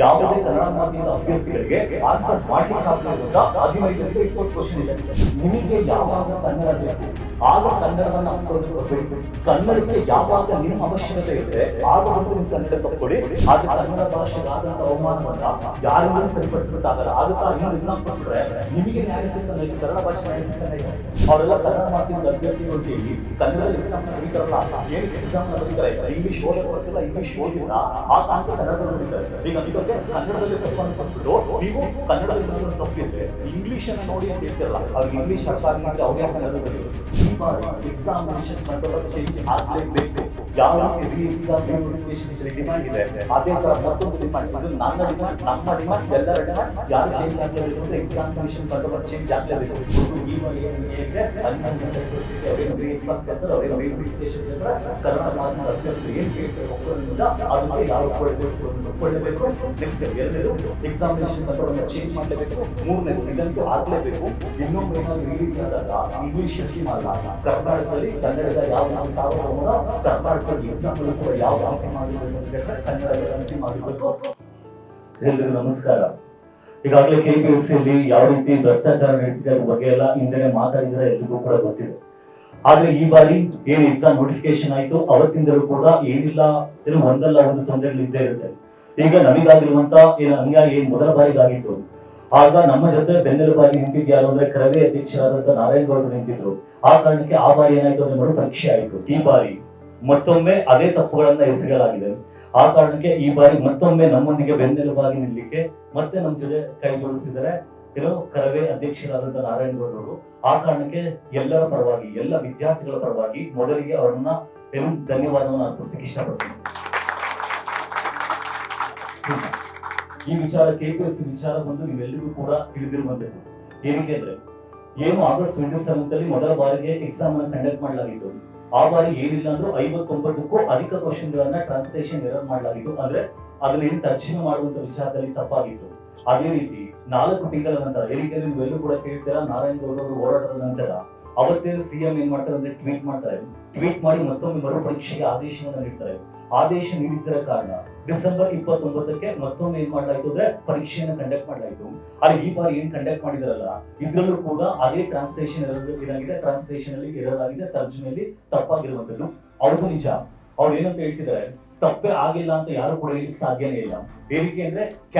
ಯಾವುದೇ ಕನ್ನಡ ಮಾಧ್ಯಮದ ಅಭ್ಯರ್ಥಿಗಳಿಗೆ ಆನ್ಸರ್ ಮಾಡ್ಲಿಕ್ಕೆ ಆಗ್ತಿರುವಂತ 15ರಿಂದ 20 ಕ್ವಶನ್ ಇದೆ. ನಿಮಗೆ ಯಾವಾಗ ಕನ್ನಡ ಬೇಕು ಆಗ ಕನ್ನಡವನ್ನ ಹಾಕೊಳ್ಳೋದಕ್ಕೆ ಬರಬೇಡಿ. ಕನ್ನಡಕ್ಕೆ ಯಾವಾಗ ನಿಮ್ಮ ಅವಶ್ಯಕತೆ ಇದೆ ಆಗ ಬಂದು ನೀವು ಕನ್ನಡ ತಗೊಳ್ಳಿ. ಆದ್ರೆ ಕನ್ನಡ ಭಾಷೆಗೆ ಆದಂತ ಅವಮಾನವನ್ನ ಯಾರಿಂದಲೂ ಸರಿಪಡಿಸಬೇಕಾಗಲ್ಲ. ಆಗುತ್ತಾ ಇನ್ನೊಂದು ಎಕ್ಸಾಂಪಲ್ ಕೊಟ್ರೆ, ನಿಮಗೆ ನ್ಯಾಯ ಸಿಕ್ಕಂದ್ರೆ ಕನ್ನಡ ಭಾಷೆ ನ್ಯಾಯ ಸಿಕ್ಕಂದ್ರೆ ಅವರೆಲ್ಲ ಕನ್ನಡ ಮಾಧ್ಯಮದ ಅಭ್ಯರ್ಥಿಗಳು ಅಂತೇಳಿ ಕನ್ನಡದಲ್ಲಿ ಎಕ್ಸಾಮ್ ಬರೀತಾರಲ್ಲ, ಏನಕ್ಕೆ ಎಕ್ಸಾಮ್ ಬರೀತಾರೆ? ಇಂಗ್ಲಿಷ್ ಓದಕ್ಕೆ ಬರ್ತಿಲ್ಲ, ಇಂಗ್ಲಿಷ್ ಓದಿಲ್ಲ, ಆ ಕಾರಣ ಕನ್ನಡದಲ್ಲಿ ಬರೀತಾರೆ. ಈಗ ಅಂಥವ್ರಿಗೆ ಕನ್ನಡದಲ್ಲಿ ತಪ್ಪನ್ನು ಕೊಟ್ಬಿಟ್ಟು ನೀವು ಕನ್ನಡದಲ್ಲಿ ತಪ್ಪಿದ್ರೆ ಇಂಗ್ಲಿಷ್ ಅನ್ನ ನೋಡಿ ಅಂತ ಹೇಳ್ತಿರಲ್ಲ, ಅವ್ರಿಗೆ ಇಂಗ್ಲಿಷ್ ಅರ್ಥ ಆಗಿದ್ರೆ ಅವ್ರು ಯಾಕೆ ಕನ್ನಡದಲ್ಲಿ ಬರೀತಾರೆ? ಈ ಬಾರಿ ಎಕ್ಸಾಮಿನೇಷನ್ ಕಂಟ್ರೋಲ್ ಚೇಂಜ್ ಆಗಲೇಬೇಕು. ಯಾವ ರೀತಿ ರೀ ಎಕ್ಸಾಮ್ ನೋಟಿಫಿಕೇಶನ್ ಡಿಮಾಂಡ್ ಇದೆ, ಅದೇ ತರ ಮತ್ತೊಂದು ಡಿಮಾಂಡ್, ಇದು ನನ್ನ ಡಿಮಾಂಡ್, ನಮ್ಮ ಡಿಮಾಂಡ್, ಎಲ್ಲರ ಡಿಮಾಂಡ್. ಯಾರು ಚೇಂಜ್ ಆಗಲೇಬೇಕು ಅಂದ್ರೆ ಎಕ್ಸಾಮಿನೇಷನ್ ಕಂಟ್ರೋಲ್ ಚೇಂಜ್ ಆಗಲೇಬೇಕು. ಈ ಬಾರಿ ಏನಿದೆ ಅಲ್ಲಿ ಸರಿಪಡಿಸಲಿಕ್ಕೆ ಅವರೇನು ರೀ ಎಕ್ಸಾಮ್ ಹೇಳ್ತಾರೆ, ಅವರೇನು ರೀ ನೋಟಿಫಿಕೇಶನ್ ಹೇಳ್ತಾರೆ, ಕನ್ನಡ ಮಾಧ್ಯಮದ ಅಭ್ಯರ್ಥಿಗಳು ಏನು ಕೇಳ್ತಾರೆ ಒಬ್ಬರಿಂದ ಅದಕ್ಕೆ ಯಾವ ಒಪ್ಕೊಳ್ಳೇಬೇಕು. ನೆಕ್ಸ್ಟ್ ಎರಡನೇದು ಎಕ್ಸಾಮಿನೇಷನ್ ಕಂಟ್ರೋಲ್ ಅನ್ನ ಚೇಂಜ್ ಮಾಡಲೇಬೇಕು. ಮೂರನೇದು ಇದಂತೂ ಆಗಲೇಬೇಕು. ಇನ್ನೊಂದು ಏನಾದ್ರು ಈ ರೀತಿ ಆದಾಗ ಇಂಗ್ಲಿಷ್ ಅಲ್ಲ, ಕರ್ನಾಟಕದಲ್ಲಿ ಕನ್ನಡದ ಯಾವ 1900 ಕರ್ನಾಟಕದಲ್ಲಿ ಎಕ್ಸಾಮ್ ಕೂಡ ಯಾವ ಅಂತಿಮ ಆಗಬೇಕು ಅಂತ ಹೇಳಿದ್ರೆ ಕನ್ನಡದ ಅಂತಿಮ ಆಗಬೇಕು. ಎಲ್ರಿಗೂ ನಮಸ್ಕಾರ. ಈಗಾಗಲೇ KPSCಯಲ್ಲಿ ಯಾವ ರೀತಿ ಭ್ರಷ್ಟಾಚಾರ ನಡೀತಿದೆ ಅದ್ರ ಬಗ್ಗೆ ಎಲ್ಲ ಹಿಂದೆ ಮಾತಾಡಿದ್ರೆ ಎಲ್ರಿಗೂ ಕೂಡ ಗೊತ್ತಿದೆ. ಆದ್ರೆ ಈ ಬಾರಿ ಏನ್ ಎಕ್ಸಾಮ್ ನೋಟಿಫಿಕೇಶನ್ ಆಯ್ತು ಅವತ್ತಿಂದಲೂ ಕೂಡ ಏನಿಲ್ಲ ಏನು ಒಂದಲ್ಲ ಒಂದು ತೊಂದರೆಗಳು ಇದ್ದೇ ಇರುತ್ತೆ. ಈಗ ನಮಗಾಗಿರುವಂತ ಏನು ಅನ್ಯಾಯ ಏನ್ ಮೊದಲ ಬಾರಿಗಾಗಿತ್ತು, ಆಗ ನಮ್ಮ ಜೊತೆ ಬೆನ್ನೆಲುಬಾಗಿ ನಿಂತಿದ್ದು ಯಾರು ಅಂದ್ರೆ ಕರವೇ ಅಧ್ಯಕ್ಷರಾದಂತ ನಾರಾಯಣಗೌಡರು ನಿಂತಿದ್ರು. ಆ ಕಾರಣಕ್ಕೆ ಆ ಬಾರಿ ಏನಾಯ್ತು ಅಂದ್ರೆ ಮರು ಪರೀಕ್ಷೆ ಆಯ್ತು. ಈ ಬಾರಿ ಮತ್ತೊಮ್ಮೆ ಅದೇ ತಪ್ಪುಗಳನ್ನ ಎಸಗಲಾಗಿದೆ. ಆ ಕಾರಣಕ್ಕೆ ಈ ಬಾರಿ ಮತ್ತೊಮ್ಮೆ ನಮ್ಮೊಂದಿಗೆ ಬೆನ್ನೆಲುಬಾಗಿ ನಿಲ್ಲಲಿಕ್ಕೆ ಮತ್ತೆ ನಮ್ಮ ಜೊತೆ ಕೈ ಜೋಡಿಸಿದರೆ ಏನೋ ಕರವೇ ಅಧ್ಯಕ್ಷರಾದಂತ ನಾರಾಯಣಗೌಡರು. ಆ ಕಾರಣಕ್ಕೆ ಎಲ್ಲರ ಪರವಾಗಿ, ಎಲ್ಲ ವಿದ್ಯಾರ್ಥಿಗಳ ಪರವಾಗಿ ಮೊದಲಿಗೆ ಅವರನ್ನ ಏನು ಧನ್ಯವಾದವನ್ನು ಅರ್ಪಿಸಲಿಕ್ಕೆ ಇಷ್ಟಪಡ್ತೀನಿ. ಈ ವಿಚಾರ KPSC ವಿಚಾರ ಬಂದು ನೀವೆಲ್ಲರಿಗೂ ಕೂಡ ತಿಳಿದಿರುವಂತದ್ದು. ಏನಕ್ಕೆ ಅಂದ್ರೆ ಏನು ಆಗಸ್ಟ್ 27 ಮೊದಲ ಬಾರಿಗೆ ಎಕ್ಸಾಮ್ ಅನ್ನು ಕಂಡಕ್ಟ್ ಮಾಡಲಾಗಿತ್ತು. ಆ ಬಾರಿ ಏನಿಲ್ಲ ಅಂದ್ರೂ 59ಕ್ಕೂ ಅಧಿಕ ಕ್ವಶನ್ಗಳನ್ನ ಟ್ರಾನ್ಸ್ಲೇಷನ್ ಎರರ್ ಮಾಡಲಾಗಿತ್ತು. ಅಂದ್ರೆ ಅದನ್ನ ಏನು ತರ್ಜಮೆ ಮಾಡುವಂತ ವಿಚಾರದಲ್ಲಿ ತಪ್ಪಾಗಿತ್ತು. ಅದೇ ರೀತಿ 4 ತಿಂಗಳ ನಂತರ, ಏನಕ್ಕೆ ನೀವೆಲ್ಲೂ ಕೂಡ ಕೇಳ್ತೀರಾ, ನಾರಾಯಣಗೌಡ ಅವರು ಹೋರಾಟದ ನಂತರ ಅವತ್ತೇ CM ಏನ್ ಮಾಡ್ತಾರೆ ಅಂದ್ರೆ ಟ್ವೀಟ್ ಮಾಡ್ತಾರೆ. ಟ್ವೀಟ್ ಮಾಡಿ ಮತ್ತೊಮ್ಮೆ ಮರು ಪರೀಕ್ಷೆಗೆ ಆದೇಶವನ್ನು ನೀಡ್ತಾರೆ. ಆದೇಶ ನೀಡಿದ್ದರ ಕಾರಣ ಡಿಸೆಂಬರ್ 29ಕ್ಕೆ ಮತ್ತೊಮ್ಮೆ ಏನ್ ಮಾಡಲಾಯ್ತು ಅಂದ್ರೆ ಪರೀಕ್ಷೆಯನ್ನು ಕಂಡಕ್ಟ್ ಮಾಡಲಾಯ್ತು. ಅಲ್ಲಿ ಈ ಬಾರಿ ಏನ್ ಕಂಡಕ್ಟ್ ಮಾಡಿದಾರಲ್ಲ ಇದ್ರಲ್ಲೂ ಕೂಡ ಅದೇ ಟ್ರಾನ್ಸ್ಲೇಷನ್ ಏನಾಗಿದೆ, ಟ್ರಾನ್ಸ್ಲೇಷನ್ ಅಲ್ಲಿ ಇರೋದಾಗಿದೆ, ತರ್ಜಮೆಯಲ್ಲಿ ತಪ್ಪಾಗಿರುವಂತದ್ದು. ಹೌದು ನಿಜ, ಅವ್ರು ಏನಂತ ಹೇಳ್ತಿದ್ದಾರೆ, ತಪ್ಪೇ ಆಗಿಲ್ಲ ಅಂತ ಯಾರು ಕೂಡ ಹೇಳಿಕ್ಕೆ ಸಾಧ್ಯನೇ ಇಲ್ಲ. ಏನಕ್ಕೆ ಅಂದ್ರೆ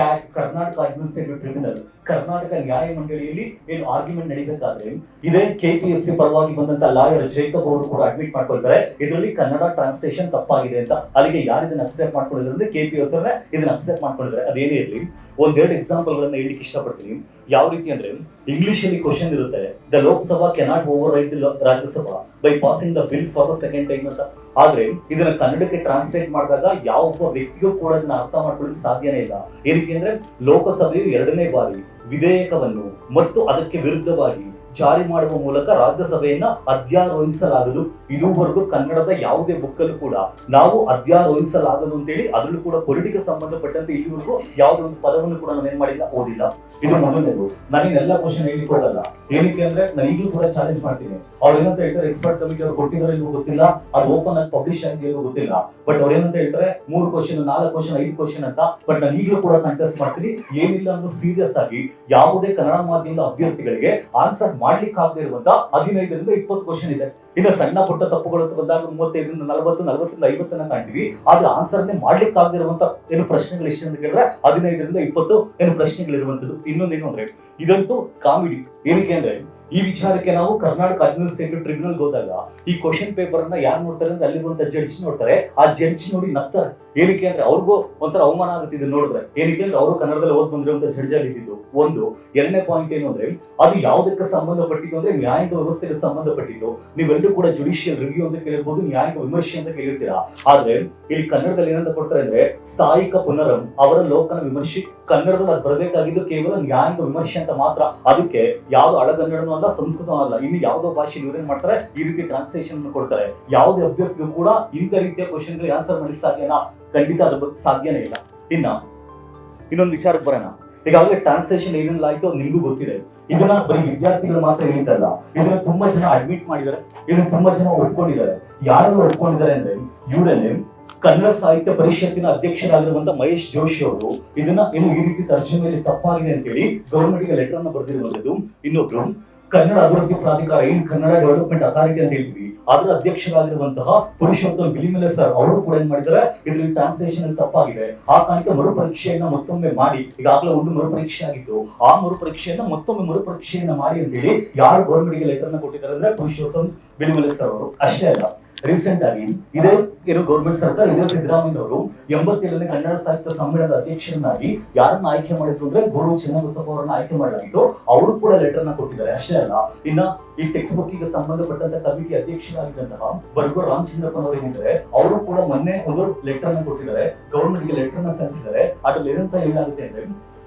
ಕರ್ನಾಟಕ ಅಡ್ಮಿನಿಸ್ಟ್ರೇಟಿವ್ ಟ್ರಿಬ್ಯುನಲ್, ಕರ್ನಾಟಕ ನ್ಯಾಯ ಮಂಡಳಿಯಲ್ಲಿ ಏನು ಆರ್ಗ್ಯುಮೆಂಟ್ ನಡೀಬೇಕಾದ್ರೆ ಇದೇ KPSC ಪರವಾಗಿ ಬಂದಂತ ಲಾಯರ್ ಜೇಕಬ್ ಅವರು ಕೂಡ ಅಡ್ಮಿಟ್ ಮಾಡ್ಕೊಳ್ತಾರೆ, ಇದರಲ್ಲಿ ಕನ್ನಡ ಟ್ರಾನ್ಸ್ಲೇಷನ್ ತಪ್ಪಾಗಿದೆ ಅಂತ. ಅಲ್ಲಿಗೆ ಯಾರು ಇದನ್ನ ಅಕ್ಸೆಪ್ಟ್ ಮಾಡ್ಕೊಂಡಿದ್ರೆ ಅಂದ್ರೆ KPSC ಇದನ್ನ ಅಕ್ಸೆಪ್ಟ್ ಮಾಡ್ಕೊಂಡಿದ್ದಾರೆ. ಅದೇನೇ ಇರಲಿ, ಒಂದೆರಡು ಎಕ್ಸಾಂಪಲ್ ಗಳನ್ನ ಹೇಳಲಿಕ್ಕೆ ಇಷ್ಟಪಡ್ತೀನಿ. ಯಾವ ರೀತಿ ಅಂದ್ರೆ ಇಂಗ್ಲಿಷ್ ಅಲ್ಲಿ ಕ್ವಶನ್ ಇರುತ್ತೆ, the Lok Sabha cannot over right the Rajya Sabha by passing the bill for the second time ಅಂತ. ಆದ್ರೆ ಇದನ್ನ ಕನ್ನಡಕ್ಕೆ ಟ್ರಾನ್ಸ್ಲೇಟ್ ಮಾಡಿದಾಗ ಯಾವೊಬ್ಬ ವ್ಯಕ್ತಿಗೂ ಕೂಡ ಅದನ್ನ ಅರ್ಥ ಮಾಡ್ಕೊಳ್ಳಿಕ್ಕೆ ಸಾಧ್ಯನೇ ಇಲ್ಲ. ಏನಕ್ಕೆ ಅಂದ್ರೆ ಲೋಕಸಭೆಯು 2ನೇ ಬಾರಿ ವಿಧೇಯಕವನ್ನು ಮತ್ತು ಅದಕ್ಕೆ ವಿರುದ್ಧವಾಗಿ ಜಾರಿ ಮಾಡುವ ಮೂಲಕ ರಾಜ್ಯಸಭೆಯನ್ನ ಅಧ್ಯಾರೋಹಿಸಲಾಗದು. ಇದುವರೆಗೂ ಕನ್ನಡದ ಯಾವುದೇ ಬುಕ್ಕಲ್ಲೂ ಕೂಡ ನಾವು ಅಧ್ಯಾರೋಹಿಸಲಾಗದು ಅಂತೇಳಿ ಅದರಲ್ಲೂ ಕೂಡ ಪೊಲಿಟಿಕ್ ಸಂಬಂಧಪಟ್ಟಂತೆ ಇಲ್ಲಿವರೆಗೂ ಯಾವುದೇ ಒಂದು ಪದವನ್ನು ಕೂಡ ನಾವೇನ್ ಮಾಡಿಲ್ಲ, ಓದಿಲ್ಲ. ಇದು ಮೊದಲನೇದು. ನಾನೇನೆಲ್ಲ ಕ್ವಶನ್ ಹೇಳಿ ಕೊಡಲ್ಲ. ಏನಕ್ಕೆ ಅಂದ್ರೆ ನಾನು ಈಗಲೂ ಕೂಡ ಚಾಲೆಂಜ್ ಮಾಡ್ತೀನಿ. ಅವ್ರು ಏನಂತ ಹೇಳ್ತಾರೆ, ಎಕ್ಸ್ಪರ್ಟ್ ಕಮಿಟಿ ಅವ್ರು ಕೊಟ್ಟಿದ್ದಾರೆ ಇಲ್ಲೂ ಗೊತ್ತಿಲ್ಲ, ಅದು ಓಪನ್ ಆಗಿ ಪಬ್ಲಿಷ್ ಆಗಿದೆ ಇಲ್ಲೂ ಗೊತ್ತಿಲ್ಲ. ಬಟ್ ಅವ್ರು ಏನಂತ ಹೇಳ್ತಾರೆ 3 ಕ್ವಶನ್ 4 ಕ್ವಶನ್ 5 ಕ್ವಶನ್ ಅಂತ. ಬಟ್ ನಾನು ಈಗಲೂ ಕೂಡ ಕಂಟೆಸ್ಟ್ ಮಾಡ್ತೀನಿ. ಏನಿಲ್ಲ ಅಂದ್ರೆ ಸೀರಿಯಸ್ ಆಗಿ ಯಾವುದೇ ಕನ್ನಡ ಮಾಧ್ಯಮದ ಅಭ್ಯರ್ಥಿಗಳಿಗೆ ಆನ್ಸರ್ ಮಾಡ್ಲಿಕ್ಕೆ ಆಗದೆ ಇರುವಂತ 15ರಿಂದ 20 ಕ್ವಶನ್ ಇದೆ. ಇನ್ನು ಸಣ್ಣ ಪುಟ್ಟ ತಪ್ಪುಗಳು ಬಂದಾಗ 35ರಿಂದ 40, 40ರಿಂದ 50 ಕಾಣ್ತೀವಿ. ಆದ್ರೆ ಆನ್ಸರ್ನೇ ಮಾಡ್ಲಿಕ್ಕೆ ಆಗದಿರುವಂತ ಏನು ಪ್ರಶ್ನೆಗಳು ಎಷ್ಟು ಅಂತ ಕೇಳಿದ್ರೆ 15ರಿಂದ 20 ಏನು ಪ್ರಶ್ನೆಗಳು ಇರುವಂತದ್ದು. ಇನ್ನೊಂದೇನು ಅಂದ್ರೆ ಇದಂತೂ ಕಾಮಿಡಿ. ಏನಕ್ಕೆ ಅಂದ್ರೆ ಈ ವಿಚಾರಕ್ಕೆ ನಾವು ಕರ್ನಾಟಕ ಅಡ್ಮಿನಿಸ್ಟ್ರೇಟಿವ್ ಟ್ರಿಬ್ಯುನಲ್ ಹೋದಾಗ ಈ ಕ್ವಶನ್ ಪೇಪರ್ ಅನ್ನ ಯಾರು ನೋಡ್ತಾರೆ ಅಂದ್ರೆ ಅಲ್ಲಿರುವಂತ ಜಡ್ಜ್ ನೋಡ್ತಾರೆ. ಆ ಜಡ್ಜ್ ನೋಡಿ ನಗ್ತಾರೆ. ಏನಕ್ಕೆ ಅಂದ್ರೆ ಅವ್ರಿಗೂ ಒಂಥರ ಅವಮಾನ ಆಗುತ್ತೆ ಇದು ನೋಡಿದ್ರೆ. ಏನಕ್ಕೆ ಅಂದ್ರೆ ಅವರು ಕನ್ನಡದಲ್ಲಿ ಓದ್ ಬಂದಿರುವಂತ ಜಡ್ಜ್ ಅಲ್ಲಿ ಇದ್ದಿದ್ದು ಒಂದು. ಎರಡನೇ ಪಾಯಿಂಟ್ ಏನು ಅಂದ್ರೆ ಅದು ಯಾವುದಕ್ಕೆ ಸಂಬಂಧಪಟ್ಟಿದ್ದು ಅಂದ್ರೆ ನ್ಯಾಯಾಂಗ ವ್ಯವಸ್ಥೆಗೆ ಸಂಬಂಧಪಟ್ಟಿದ್ದು. ನೀವೆಲ್ಲರೂ ಕೂಡ ಜುಡಿಷಿಯಲ್ ರಿವ್ಯೂ ಅಂತ ಕೇಳಿರ್ಬೋದು, ನ್ಯಾಯಾಂಗ ವಿಮರ್ಶೆ ಅಂತ ಕೇಳಿರ್ತೀರಾ. ಆದ್ರೆ ಇಲ್ಲಿ ಕನ್ನಡದಲ್ಲಿ ಏನಂತ ಕೊಡ್ತಾರೆ ಅಂದ್ರೆ ಸ್ಥಾಯಿಕ ಪುನರಂ ಅವರ ಲೋಕನ ವಿಮರ್ಶೆ. ಕನ್ನಡದಲ್ಲಿ ಅದು ಬರಬೇಕಾಗಿದ್ದು ಕೇವಲ ನ್ಯಾಯಾಂಗ ವಿಮರ್ಶೆ ಅಂತ ಮಾತ್ರ. ಅದಕ್ಕೆ ಯಾವ್ದು ಹಳಗನ್ನಡನೂ ಅಲ್ಲ, ಸಂಸ್ಕೃತನೂ ಅಲ್ಲ, ಇನ್ನು ಯಾವುದೋ ಭಾಷೆಯಲ್ಲಿ ಇವ್ರೇನ್ ಮಾಡ್ತಾರೆ, ಈ ರೀತಿ ಟ್ರಾನ್ಸ್ಲೇಷನ್ ಕೊಡ್ತಾರೆ. ಯಾವುದೇ ಅಭ್ಯರ್ಥಿಗೂ ಕೂಡ ಇಂಥ ರೀತಿಯ ಕ್ವಶನ್ ಗಳಿಗೆ ಆನ್ಸರ್ ಮಾಡ್ಲಿಕ್ಕೆ ಸಾಧ್ಯನಾ? ಖಂಡಿತ ಅದ್ರ ಸಾಧ್ಯನೇ ಇಲ್ಲ. ಇನ್ನೊಂದು ವಿಚಾರಕ್ಕೆ ಬರೋಣ. ಈಗಾಗಲೇ ಟ್ರಾನ್ಸ್ಲೇಷನ್ ಏನೆಲ್ಲ ಆಯ್ತು ನಿಮ್ಗೂ ಗೊತ್ತಿದೆ. ಇದನ್ನ ಬರೀ ವಿದ್ಯಾರ್ಥಿಗಳು ಮಾತ್ರ ಹೇಳ್ತಲ್ಲ, ಇದನ್ನ ತುಂಬಾ ಜನ ಅಡ್ಮಿಟ್ ಮಾಡಿದ್ದಾರೆ, ಇದನ್ನ ತುಂಬಾ ಜನ ಒಪ್ಕೊಂಡಿದ್ದಾರೆ. ಯಾರೆಲ್ಲ ಒಪ್ಕೊಂಡಿದ್ದಾರೆ ಅಂದ್ರೆ ಇವರೇನೆ ಕನ್ನಡ ಸಾಹಿತ್ಯ ಪರಿಷತ್ತಿನ ಅಧ್ಯಕ್ಷರಾಗಿರುವಂತ ಮಹೇಶ್ ಜೋಶಿ ಅವರು ಇದನ್ನ ಏನು ಈ ರೀತಿ ತರ್ಜಮೆಯಲ್ಲಿ ತಪ್ಪಾಗಿದೆ ಅಂತೇಳಿ ಗೌರ್ಮೆಂಟ್ಗೆ ಲೆಟರ್ ಅನ್ನ ಬರೆದಿರುವಂತದ್ದು. ಇನ್ನೊಬ್ರು ಕನ್ನಡ ಅಭಿವೃದ್ಧಿ ಪ್ರಾಧಿಕಾರ, ಏನ್ ಕನ್ನಡ ಡೆವಲಪ್ಮೆಂಟ್ ಅಥಾರಿಟಿ ಅಂತ ಹೇಳ್ತೀವಿ, ಅದರ ಅಧ್ಯಕ್ಷರಾಗಿರುವಂತಹ ಪುರುಷೋತ್ತಮ್ ಬಿಲಿಮಲೆ ಸರ್ ಅವರು ಕೂಡ ಏನ್ ಮಾಡಿದ್ದಾರೆ, ಇದರಲ್ಲಿ ಟ್ರಾನ್ಸ್ಲೇಷನ್ ಅಲ್ಲಿ ತಪ್ಪಾಗಿದೆ, ಆ ಕಾರಣಕ್ಕೆ ಮರುಪರೀಕ್ಷೆಯನ್ನ ಮತ್ತೊಮ್ಮೆ ಮಾಡಿ, ಈಗಾಗಲೇ ಒಂದು ಮರುಪರೀಕ್ಷೆ ಆಗಿತ್ತು, ಆ ಮರುಪರೀಕ್ಷೆಯನ್ನ ಮತ್ತೊಮ್ಮೆ ಮರುಪರೀಕ್ಷೆಯನ್ನ ಮಾಡಿ ಅಂತೇಳಿ ಯಾರು ಗೌರ್ಮೆಂಟ್ಗೆ ಲೆಟರ್ ಅನ್ನ ಕೊಟ್ಟಿದ್ದಾರೆ ಅಂದ್ರೆ ಪುರುಷೋತ್ತಮ್ ಬಿಲಿಮಲೆ ಸರ್ ಅವರು. ಅಷ್ಟೇ ಅಲ್ಲ, ರೀಸೆಂಟ್ ಆಗಿ ಇದೇ ಏನು ಗೌರ್ಮೆಂಟ್ ಸರ್ಕಾರ, ಇದೇ ಸಿದ್ದರಾಮಯ್ಯ ಅವರು 87ನೇ ಕನ್ನಡ ಸಾಹಿತ್ಯ ಸಮ್ಮೇಳನದ ಅಧ್ಯಕ್ಷರನ್ನಾಗಿ ಯಾರನ್ನ ಆಯ್ಕೆ ಮಾಡಿದ್ರು ಅಂದ್ರೆ ಗೌರವ್ ಚೆನ್ನಬಸಪ್ಪ ಅವರನ್ನ ಆಯ್ಕೆ ಮಾಡಲಾಗಿತ್ತು. ಅವರು ಕೂಡ ಲೆಟರ್ ಅನ್ನ ಕೊಟ್ಟಿದ್ದಾರೆ. ಅಷ್ಟೇ ಅಲ್ಲ, ಇನ್ನ ಈ ಟೆಕ್ಸ್ಟ್ ಬುಕ್ ಗೆ ಸಂಬಂಧಪಟ್ಟಂತ ಕಮಿಟಿ ಅಧ್ಯಕ್ಷರಾಗಿದ್ದಂತಹ ಬರ್ಗೂರ್ ರಾಮಚಂದ್ರಪ್ಪನವರು ಏನಿದ್ದಾರೆ, ಅವರು ಕೂಡ ಮೊನ್ನೆ ಒಂದು ಲೆಟರ್ ಅನ್ನ ಕೊಟ್ಟಿದ್ದಾರೆ, ಗೌರ್ಮೆಂಟ್ ಗೆ ಲೆಟರ್ ಅನ್ನ ಸಲ್ಲಿಸಿದ್ದಾರೆ. ಅದ್ರಲ್ಲಿ ಏನಂತ ಹೇಳಾಗುತ್ತೆ ಅಂದ್ರೆ,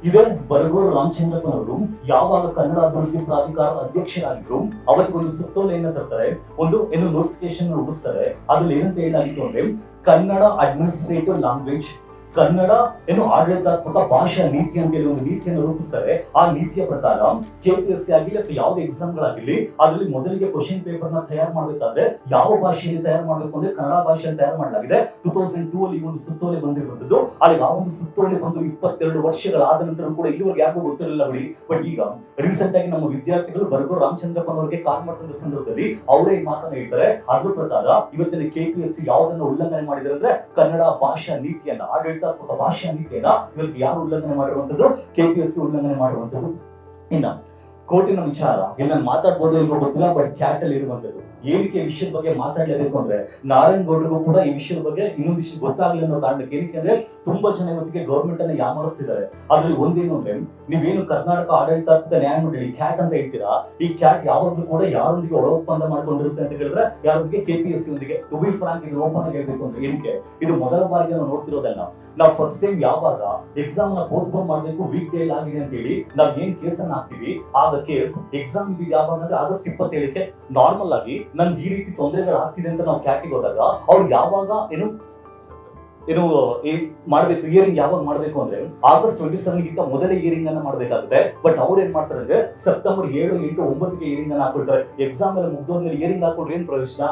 ಇದೇ ಬರಗೂರು ರಾಮಚಂದ್ರಪ್ಪನವರು ಯಾವಾಗ ಕನ್ನಡ ಅಭಿವೃದ್ಧಿ ಪ್ರಾಧಿಕಾರ ಅಧ್ಯಕ್ಷರಾಗಿದ್ರು ಅವತ್ತಿಗೊಂದು ಸುತ್ತೋಲೆಯನ್ನ ತರ್ತಾರೆ, ಒಂದು ಏನು ನೋಟಿಫಿಕೇಶನ್ ರೂಪಿಸ್ತಾರೆ. ಅದ್ರಲ್ಲಿ ಏನಂತ ಹೇಳಾಗಿತ್ತು ಅಂದ್ರೆ, ಕನ್ನಡ ಅಡ್ಮಿನಿಸ್ಟ್ರೇಟಿವ್ ಲ್ಯಾಂಗ್ವೇಜ್, ಕನ್ನಡ ಏನು ಆಡಳಿತಾತ್ಮಕ ಭಾಷಾ ನೀತಿ ಅಂತ ಹೇಳಿ ಒಂದು ನೀತಿಯನ್ನು ರೂಪಿಸ್ತಾರೆ. ಆ ನೀತಿಯ ಪ್ರಕಾರ ಕೆಪಿಎಸ್ಸಿ ಆಗಿರ್ಲಿ ಅಥವಾ ಯಾವುದೇ ಎಕ್ಸಾಮ್ ಗಳಾಗಿರ್ಲಿ, ಅದರಲ್ಲಿ ಮೊದಲಿಗೆ ಕ್ವಶನ್ ಪೇಪರ್ ನ ತಯಾರು ಮಾಡಬೇಕಾದ್ರೆ ಯಾವ ಭಾಷೆಯಲ್ಲಿ ತಯಾರು ಮಾಡಬೇಕು ಅಂದ್ರೆ ಕನ್ನಡ ಭಾಷೆಯಲ್ಲಿ ತಯಾರು ಮಾಡಲಾಗಿದೆ. 2002 ಅಲ್ಲಿ ಒಂದು ಸುತ್ತೋಲೆ ಬಂದಿರುವಂತದ್ದು. ಅಲ್ಲಿ ಆ ಒಂದು ಸುತ್ತೋಲೆ ಬಂದು 22 ವರ್ಷಗಳಾದ ನಂತರ ಕೂಡ ಇಲ್ಲಿವರೆಗೆ ಯಾರಿಗೂ ಗೊತ್ತಿರಲಿಲ್ಲ ಬಿಡಿ. ಬಟ್ ಈಗ ರೀಸೆಂಟ್ ಆಗಿ ನಮ್ಮ ವಿದ್ಯಾರ್ಥಿಗಳು ಬರ್ಗೂರ್ ರಾಮಚಂದ್ರಪ್ಪನವರಿಗೆ ಕಾಲ್ ಮಾಡ್ತಂದ ಸಂದರ್ಭದಲ್ಲಿ ಅವರೇ ಈ ಮಾತನ್ನ ಹೇಳ್ತಾರೆ. ಅದ್ರ ಪ್ರಕಾರ ಇವತ್ತಿನ ಕೆಪಿಎಸ್ಸಿ ಯಾವುದನ್ನ ಉಲ್ಲಂಘನೆ ಮಾಡಿದರೆ ಅಂದ್ರೆ ಕನ್ನಡ ಭಾಷಾ ನೀತಿಯನ್ನ, ಆಡಳಿತ ಭಾಷಾ ನೀತಿಯನ್ನ ಇವತ್ತು ಯಾರು ಉಲ್ಲಂಘನೆ ಮಾಡಿರುವಂತದ್ದು, ಕೆಪಿಎಸ್ಸಿ ಉಲ್ಲಂಘನೆ ಮಾಡಿರುವಂತದ್ದು. ಇನ್ನ ಕೋರ್ಟಿನ ವಿಚಾರ ಇಲ್ಲಿ ನಾನು ಮಾತಾಡ್ಬೋದು ಇಲ್ವೋ ಗೊತ್ತಿಲ್ಲ, ಬಟ್ ಕ್ಯಾಟ್ ಅಲ್ಲಿ ಇರುವಂತದ್ದು ಏನಕ್ಕೆ ವಿಷಯದ ಬಗ್ಗೆ ಮಾತಾಡ್ಲೇಬೇಕು ಅಂದ್ರೆ, ನಾರಾಯಣ್ ಗೌಡ್ರಿಗೂ ಕೂಡ ಈ ವಿಷಯದ ಬಗ್ಗೆ ಇನ್ನೊಂದಿಷ್ಟು ಗೊತ್ತಾಗ್ಲಿ ಅನ್ನೋ ಕಾರಣಕ್ಕೆ. ಏನಕ್ಕೆ ಅಂದ್ರೆ ತುಂಬಾ ಜನ ಇವತ್ತಿಗೆ ಗೌರ್ಮೆಂಟ್ ಅನ್ನ ಯಾಮರಿಸ್ತಿದ್ದಾರೆ. ಅದ್ರಲ್ಲಿ ಒಂದೇನು ಅಂದ್ರೆ, ನೀವೇನು ಕರ್ನಾಟಕ ಆಡಳಿತಾತ್ಮಕ ನ್ಯಾಯಮಂಡಳಿ ಕ್ಯಾಟ್ ಅಂತ ಹೇಳ್ತೀರಾ, ಈ ಕ್ಯಾಟ್ ಯಾವಾಗ್ಲೂ ಕೂಡ ಯಾರೊಂದಿಗೆ ಒಳ ಒಪ್ಪಂದ ಮಾಡ್ಕೊಂಡಿರುತ್ತೆ ಅಂತ ಹೇಳಿದ್ರೆ ಯಾರೊಂದಿಗೆ, ಕೆಪಿಎಸ್ಸಿ ಒಂದಿಗೆ. ಟು ಬಿ ಫ್ರಾಂಕ್, ಇದು ಓಪನ್ ಆಗಿ ಹೇಳ್ಬೇಕು ಅಂದ್ರೆ, ಏನಕ್ಕೆ ಇದು ಮೊದಲ ಬಾರಿಗೆ ನಾವು ನೋಡ್ತಿರೋದಲ್ಲ. ನಾವು ಫಸ್ಟ್ ಟೈಮ್ ಯಾವಾಗ ಎಕ್ಸಾಮ್ ನ ಪೋಸ್ಟ್ಪೋನ್ ಮಾಡ್ಬೇಕು, ವೀಕ್ ಡೇ ಆಗಿದೆ ಅಂತ ಹೇಳಿ ನಾವ್ ಏನ್ ಕೇಸನ್ನ ಹಾಕ್ತಿವಿ, ಆಗ ಕೇಸ್ ಎಕ್ಸಾಮ್ ಇದು ಯಾವಾಗ ಅಂದ್ರೆ ಆಗಸ್ಟ್ 27ಕ್ಕೆ. ನಾರ್ಮಲ್ ಆಗಿ ನನ್ಗೆ ಈ ರೀತಿ ತೊಂದರೆಗಳು ಆಗ್ತಿದೆ ಅಂತ ನಾವು ಕ್ಯಾಟಿಗೆ ಹೋದಾಗ ಅವ್ರು ಯಾವಾಗ ಏನು ಮಾಡ್ಬೇಕು, ಇಯರಿಂಗ್ ಯಾವಾಗ ಮಾಡ್ಬೇಕು ಅಂದ್ರೆ ಆಗಸ್ಟ್ 27 ಗಿಂತ ಮೊದಲೇ ಇಯರಿಂಗ್ ಅನ್ನ ಮಾಡ್ಬೇಕಾಗುತ್ತೆ. ಬಟ್ ಅವ್ರು ಏನ್ ಮಾಡ್ತಾರೆ ಅಂದ್ರೆ ಸೆಪ್ಟೆಂಬರ್ 7, 8, 9ಗೆ ಇಯರಿಂಗ್ ಅನ್ನ ಹಾಕೊಳ್ತಾರೆ. ಎಕ್ಸಾಮ್ ಎಲ್ಲ ಮುಗ್ದೋದ್ಮೇಲೆ ಇಯರಿಂಗ್ ಹಾಕೊಂಡ್ರೆ ಏನ್ ಪ್ರಯೋಜನ?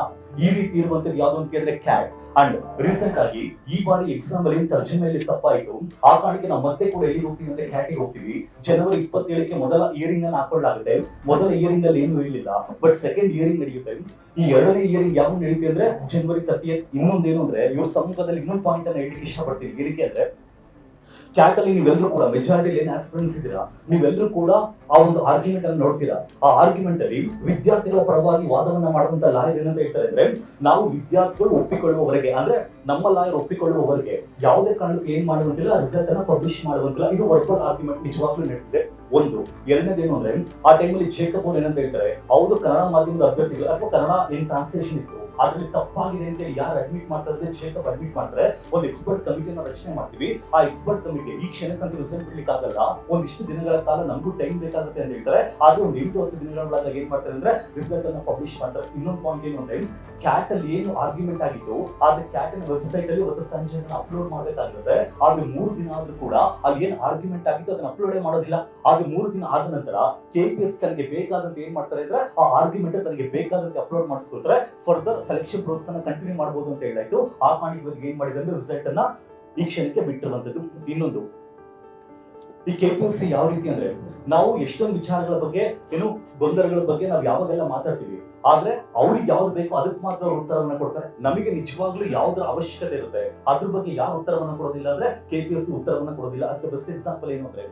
ಈ ರೀತಿ ಇರುವಂತದ್ದು ಯಾವ್ದು ಅಂತ ಕೇಳಿದ್ರೆ ಕ್ಯಾಟ್. ಅಂಡ್ ರೀಸೆಂಟ್ ಆಗಿ ಈ ಬಾರಿ ಎಕ್ಸಾಮ್ ಅಲ್ಲಿ ತರ್ಜಮೆಯಲ್ಲಿ ತಪ್ಪಾಯಿತು, ಆ ಕಾರಣಕ್ಕೆ ನಾವು ಮತ್ತೆ ಕೂಡ ಎಲ್ಲಿ ಹೋಗ್ತೀವಿ ಅಂದ್ರೆ ಕ್ಯಾಟಿಗೆ ಹೋಗ್ತೀವಿ. ಜನವರಿ 27ಕ್ಕೆ ಮೊದಲ ಇಯರಿಂಗ್ ಅನ್ನ ಹಾಕೊಳ್ಳಾಗುತ್ತೆ. ಮೊದಲ ಇಯರಿಂಗ್ ಅಲ್ಲಿ ಏನು ಹೇಳಿಲ್ಲ, ಬಟ್ ಸೆಕೆಂಡ್ ಇಯರಿಂಗ್ ನಡೆಯುತ್ತೆ. ಈ ಎರಡನೇ ಇಯರಿಂಗ್ ಯಾವಾಗ ನಡೀತಿ ಅಂದ್ರೆ ಜನವರಿ 30. ಇನ್ನೊಂದೇನು ಅಂದ್ರೆ, ಇವ್ರ ಸಮ್ಮುಖದಲ್ಲಿ ಇನ್ನೊಂದು ಪಾಯಿಂಟ್ ಅನ್ನ ಹೇಳಲಿಕ್ಕೆ ಇಷ್ಟಪಡ್ತೀನಿ. ಏನಕ್ಕೆ ಅಂದ್ರೆ, ಕ್ಯಾಟ್ ಅಲ್ಲಿ ನೀವೆಲ್ಲರೂ ಕೂಡ ಮೆಜಾರಿಟಿ ಏನ್ ಆಸ್ಪಿರೆಂಟ್ಸ್ ಇದ್ದೀರಾ, ನೀವೆಲ್ಲರೂ ಕೂಡ ಆ ಒಂದು ಆರ್ಗ್ಯುಮೆಂಟ್ ಅನ್ನು ನೋಡ್ತೀರಾ. ಆ ಆರ್ಗ್ಯುಮೆಂಟ್ ಅಲ್ಲಿ ವಿದ್ಯಾರ್ಥಿಗಳ ಪರವಾಗಿ ವಾದವನ್ನ ಮಾಡುವಂತ ಲಾಯರ್ ಏನಂತ ಹೇಳ್ತಾರೆ ಅಂದ್ರೆ, ನಾವು ವಿದ್ಯಾರ್ಥಿಗಳು ಒಪ್ಪಿಕೊಳ್ಳುವವರೆಗೆ, ಅಂದ್ರೆ ನಮ್ಮ ಲಾಯರ್ ಒಪ್ಪಿಕೊಳ್ಳುವವರೆಗೆ ಯಾವುದೇ ಕಾರಣಕ್ಕೂ ಏನ್ ಮಾಡುವಂತಿಲ್ಲ, ರಿಸಲ್ಟ್ ಅನ್ನ ಪಬ್ಲಿಷ್ ಮಾಡುವಂತಿಲ್ಲ. ಇದು ವರ್ಬಲ್ ಆರ್ಗ್ಯುಮೆಂಟ್ ನಿಜವಾಗ್ಲೂ ನಡೆದಿದೆ. ಒಂದು. ಎರಡನೇದೇನು ಅಂದ್ರೆ, ಆ ಟೈಮಲ್ಲಿ ಜೇಕಬ್ ಅವ್ರು ಏನಂತ ಹೇಳ್ತಾರೆ, ಹೌದು ಕನ್ನಡ ಮಾಧ್ಯಮದ ಅಭ್ಯರ್ಥಿಗಳು ಅಥವಾ ಕನ್ನಡ ಏನ್ ಟ್ರಾನ್ಸ್ಲೇಷನ್ ಇತ್ತು ಅದ್ರಲ್ಲಿ ತಪ್ಪಾಗಿದೆ ಅಂತ ಯಾರು ಅಡ್ಮಿಟ್ ಮಾಡ್ತಾರೆ, ಜೇಕಬ್ ಅಡ್ಮಿಟ್ ಮಾಡ್ತಾರೆ. ಒಂದು ಎಕ್ಸ್ಪರ್ಟ್ ಕಮಿಟಿನ ರಚನೆ ಮಾಡ್ತೀವಿ. ಆ ಎಕ್ಸ್ಪರ್ಟ್ ಕಮಿಟಿ ಈ ಕ್ಷಣಕ್ಕಂತ ರಿಸಲ್ಟ್ ಬಿಡ್ಲಿಕ್ಕೆ ಆಗಲ್ಲ, ಒಂದಿಷ್ಟು ದಿನಗಳ ಕಾಲ ನಮಗೂ ಟೈಮ್ ಬೇಕಾಗುತ್ತೆ ಅಂತ ಹೇಳ್ತಾರೆ. ಆದ್ರೆ ಒಂದು 8-10 ದಿನಗಳೊಳಗೆ ಏನ್ ಮಾಡ್ತಾರೆ ಅಂದ್ರೆ ರಿಸಲ್ಟ್ ಅನ್ನ ಪಬ್ಲಿಷ್ ಮಾಡ್ತಾರೆ. ಇನ್ನೊಂದು ಪಾಯಿಂಟ್ ಏನು ಅಂದ್ರೆ, ಕ್ಯಾಟ್ ಅಲ್ಲಿ ಏನು ಆರ್ಗ್ಯುಮೆಂಟ್ ಆಗಿತ್ತು, ಆದ್ರೆ ಕ್ಯಾಟ್ ನ ವೆಬ್ಸೈಟ್ ಅಲ್ಲಿ ಇವತ್ತು ಸಂಜೆ ಅಪ್ಲೋಡ್ ಮಾಡ್ಬೇಕಾಗಿರುತ್ತೆ. ಆದ್ರೆ 3 ದಿನ ಆದ್ರೂ ಕೂಡ ಅಲ್ಲಿ ಏನ್ ಆರ್ಗ್ಯುಮೆಂಟ್ ಆಗಿತ್ತು ಅದನ್ನ ಅಪ್ಲೋಡೇ ಮಾಡೋದಿಲ್ಲ. ಆದ್ರೆ 3 ದಿನ ಆದ ನಂತರ ಕೆಪಿಎಸ್ ತನಗೆ ಬೇಕಾದಂತೆ ಏನ್ ಮಾಡ್ತಾರೆ ಅಂದ್ರೆ, ಆ ಆರ್ಗ್ಯುಮೆಂಟ್ ತನಗೆ ಬೇಕಾದಂತೆ ಅಪ್ಲೋಡ್ ಮಾಡಿಸ್ಕೊಳ್ತಾರೆ. ಫರ್ದರ್ ಸೆಲೆಕ್ಷನ್ ಪ್ರೋಸೆಸ್ ಅನ್ನ ಕಂಟಿನ್ಯೂ ಮಾಡಬಹುದು ಅಂತ ಹೇಳಾಯ್ತು. ಆ ಕಾರಣಕ್ಕೆ ಏನ್ ಮಾಡಿದ್ರೆ ರಿಸಲ್ಟ್ ಅನ್ನ ಈ ಕ್ಷಣಕ್ಕೆ ಬಿಟ್ಟಿರುವಂತದ್ದು. ಇನ್ನೊಂದು, ಈ ಕೆಪಿಎಸ್ಸಿ ಯಾವ ರೀತಿ ಅಂದ್ರೆ, ನಾವು ಎಷ್ಟೊಂದು ವಿಚಾರಗಳ ಬಗ್ಗೆ ಏನು ಗೊಂದಲಗಳ ಬಗ್ಗೆ ನಾವು ಯಾವಾಗೆಲ್ಲ ಮಾತಾಡ್ತೀವಿ, ಆದ್ರೆ ಅವ್ರಿಗೆ ಯಾವ್ದು ಬೇಕೋ ಅದಕ್ಕೆ ಮಾತ್ರ ಅವ್ರು ಉತ್ತರವನ್ನ ಕೊಡ್ತಾರೆ. ನಮಗೆ ನಿಜವಾಗ್ಲೂ ಯಾವ್ದ್ರ ಅವಶ್ಯಕತೆ ಇರುತ್ತೆ ಅದ್ರ ಬಗ್ಗೆ ಯಾವ ಉತ್ತರವನ್ನ ಕೊಡೋದಿಲ್ಲ ಅಂದ್ರೆ ಕೆಪಿಎಸ್ಸಿ ಉತ್ತರವನ್ನ ಕೊಡೋದಿಲ್ಲ. ಅದಕ್ಕೆ ಬೆಸ್ಟ್ ಎಕ್ಸಾಂಪಲ್ ಏನು ಅಂದ್ರೆ,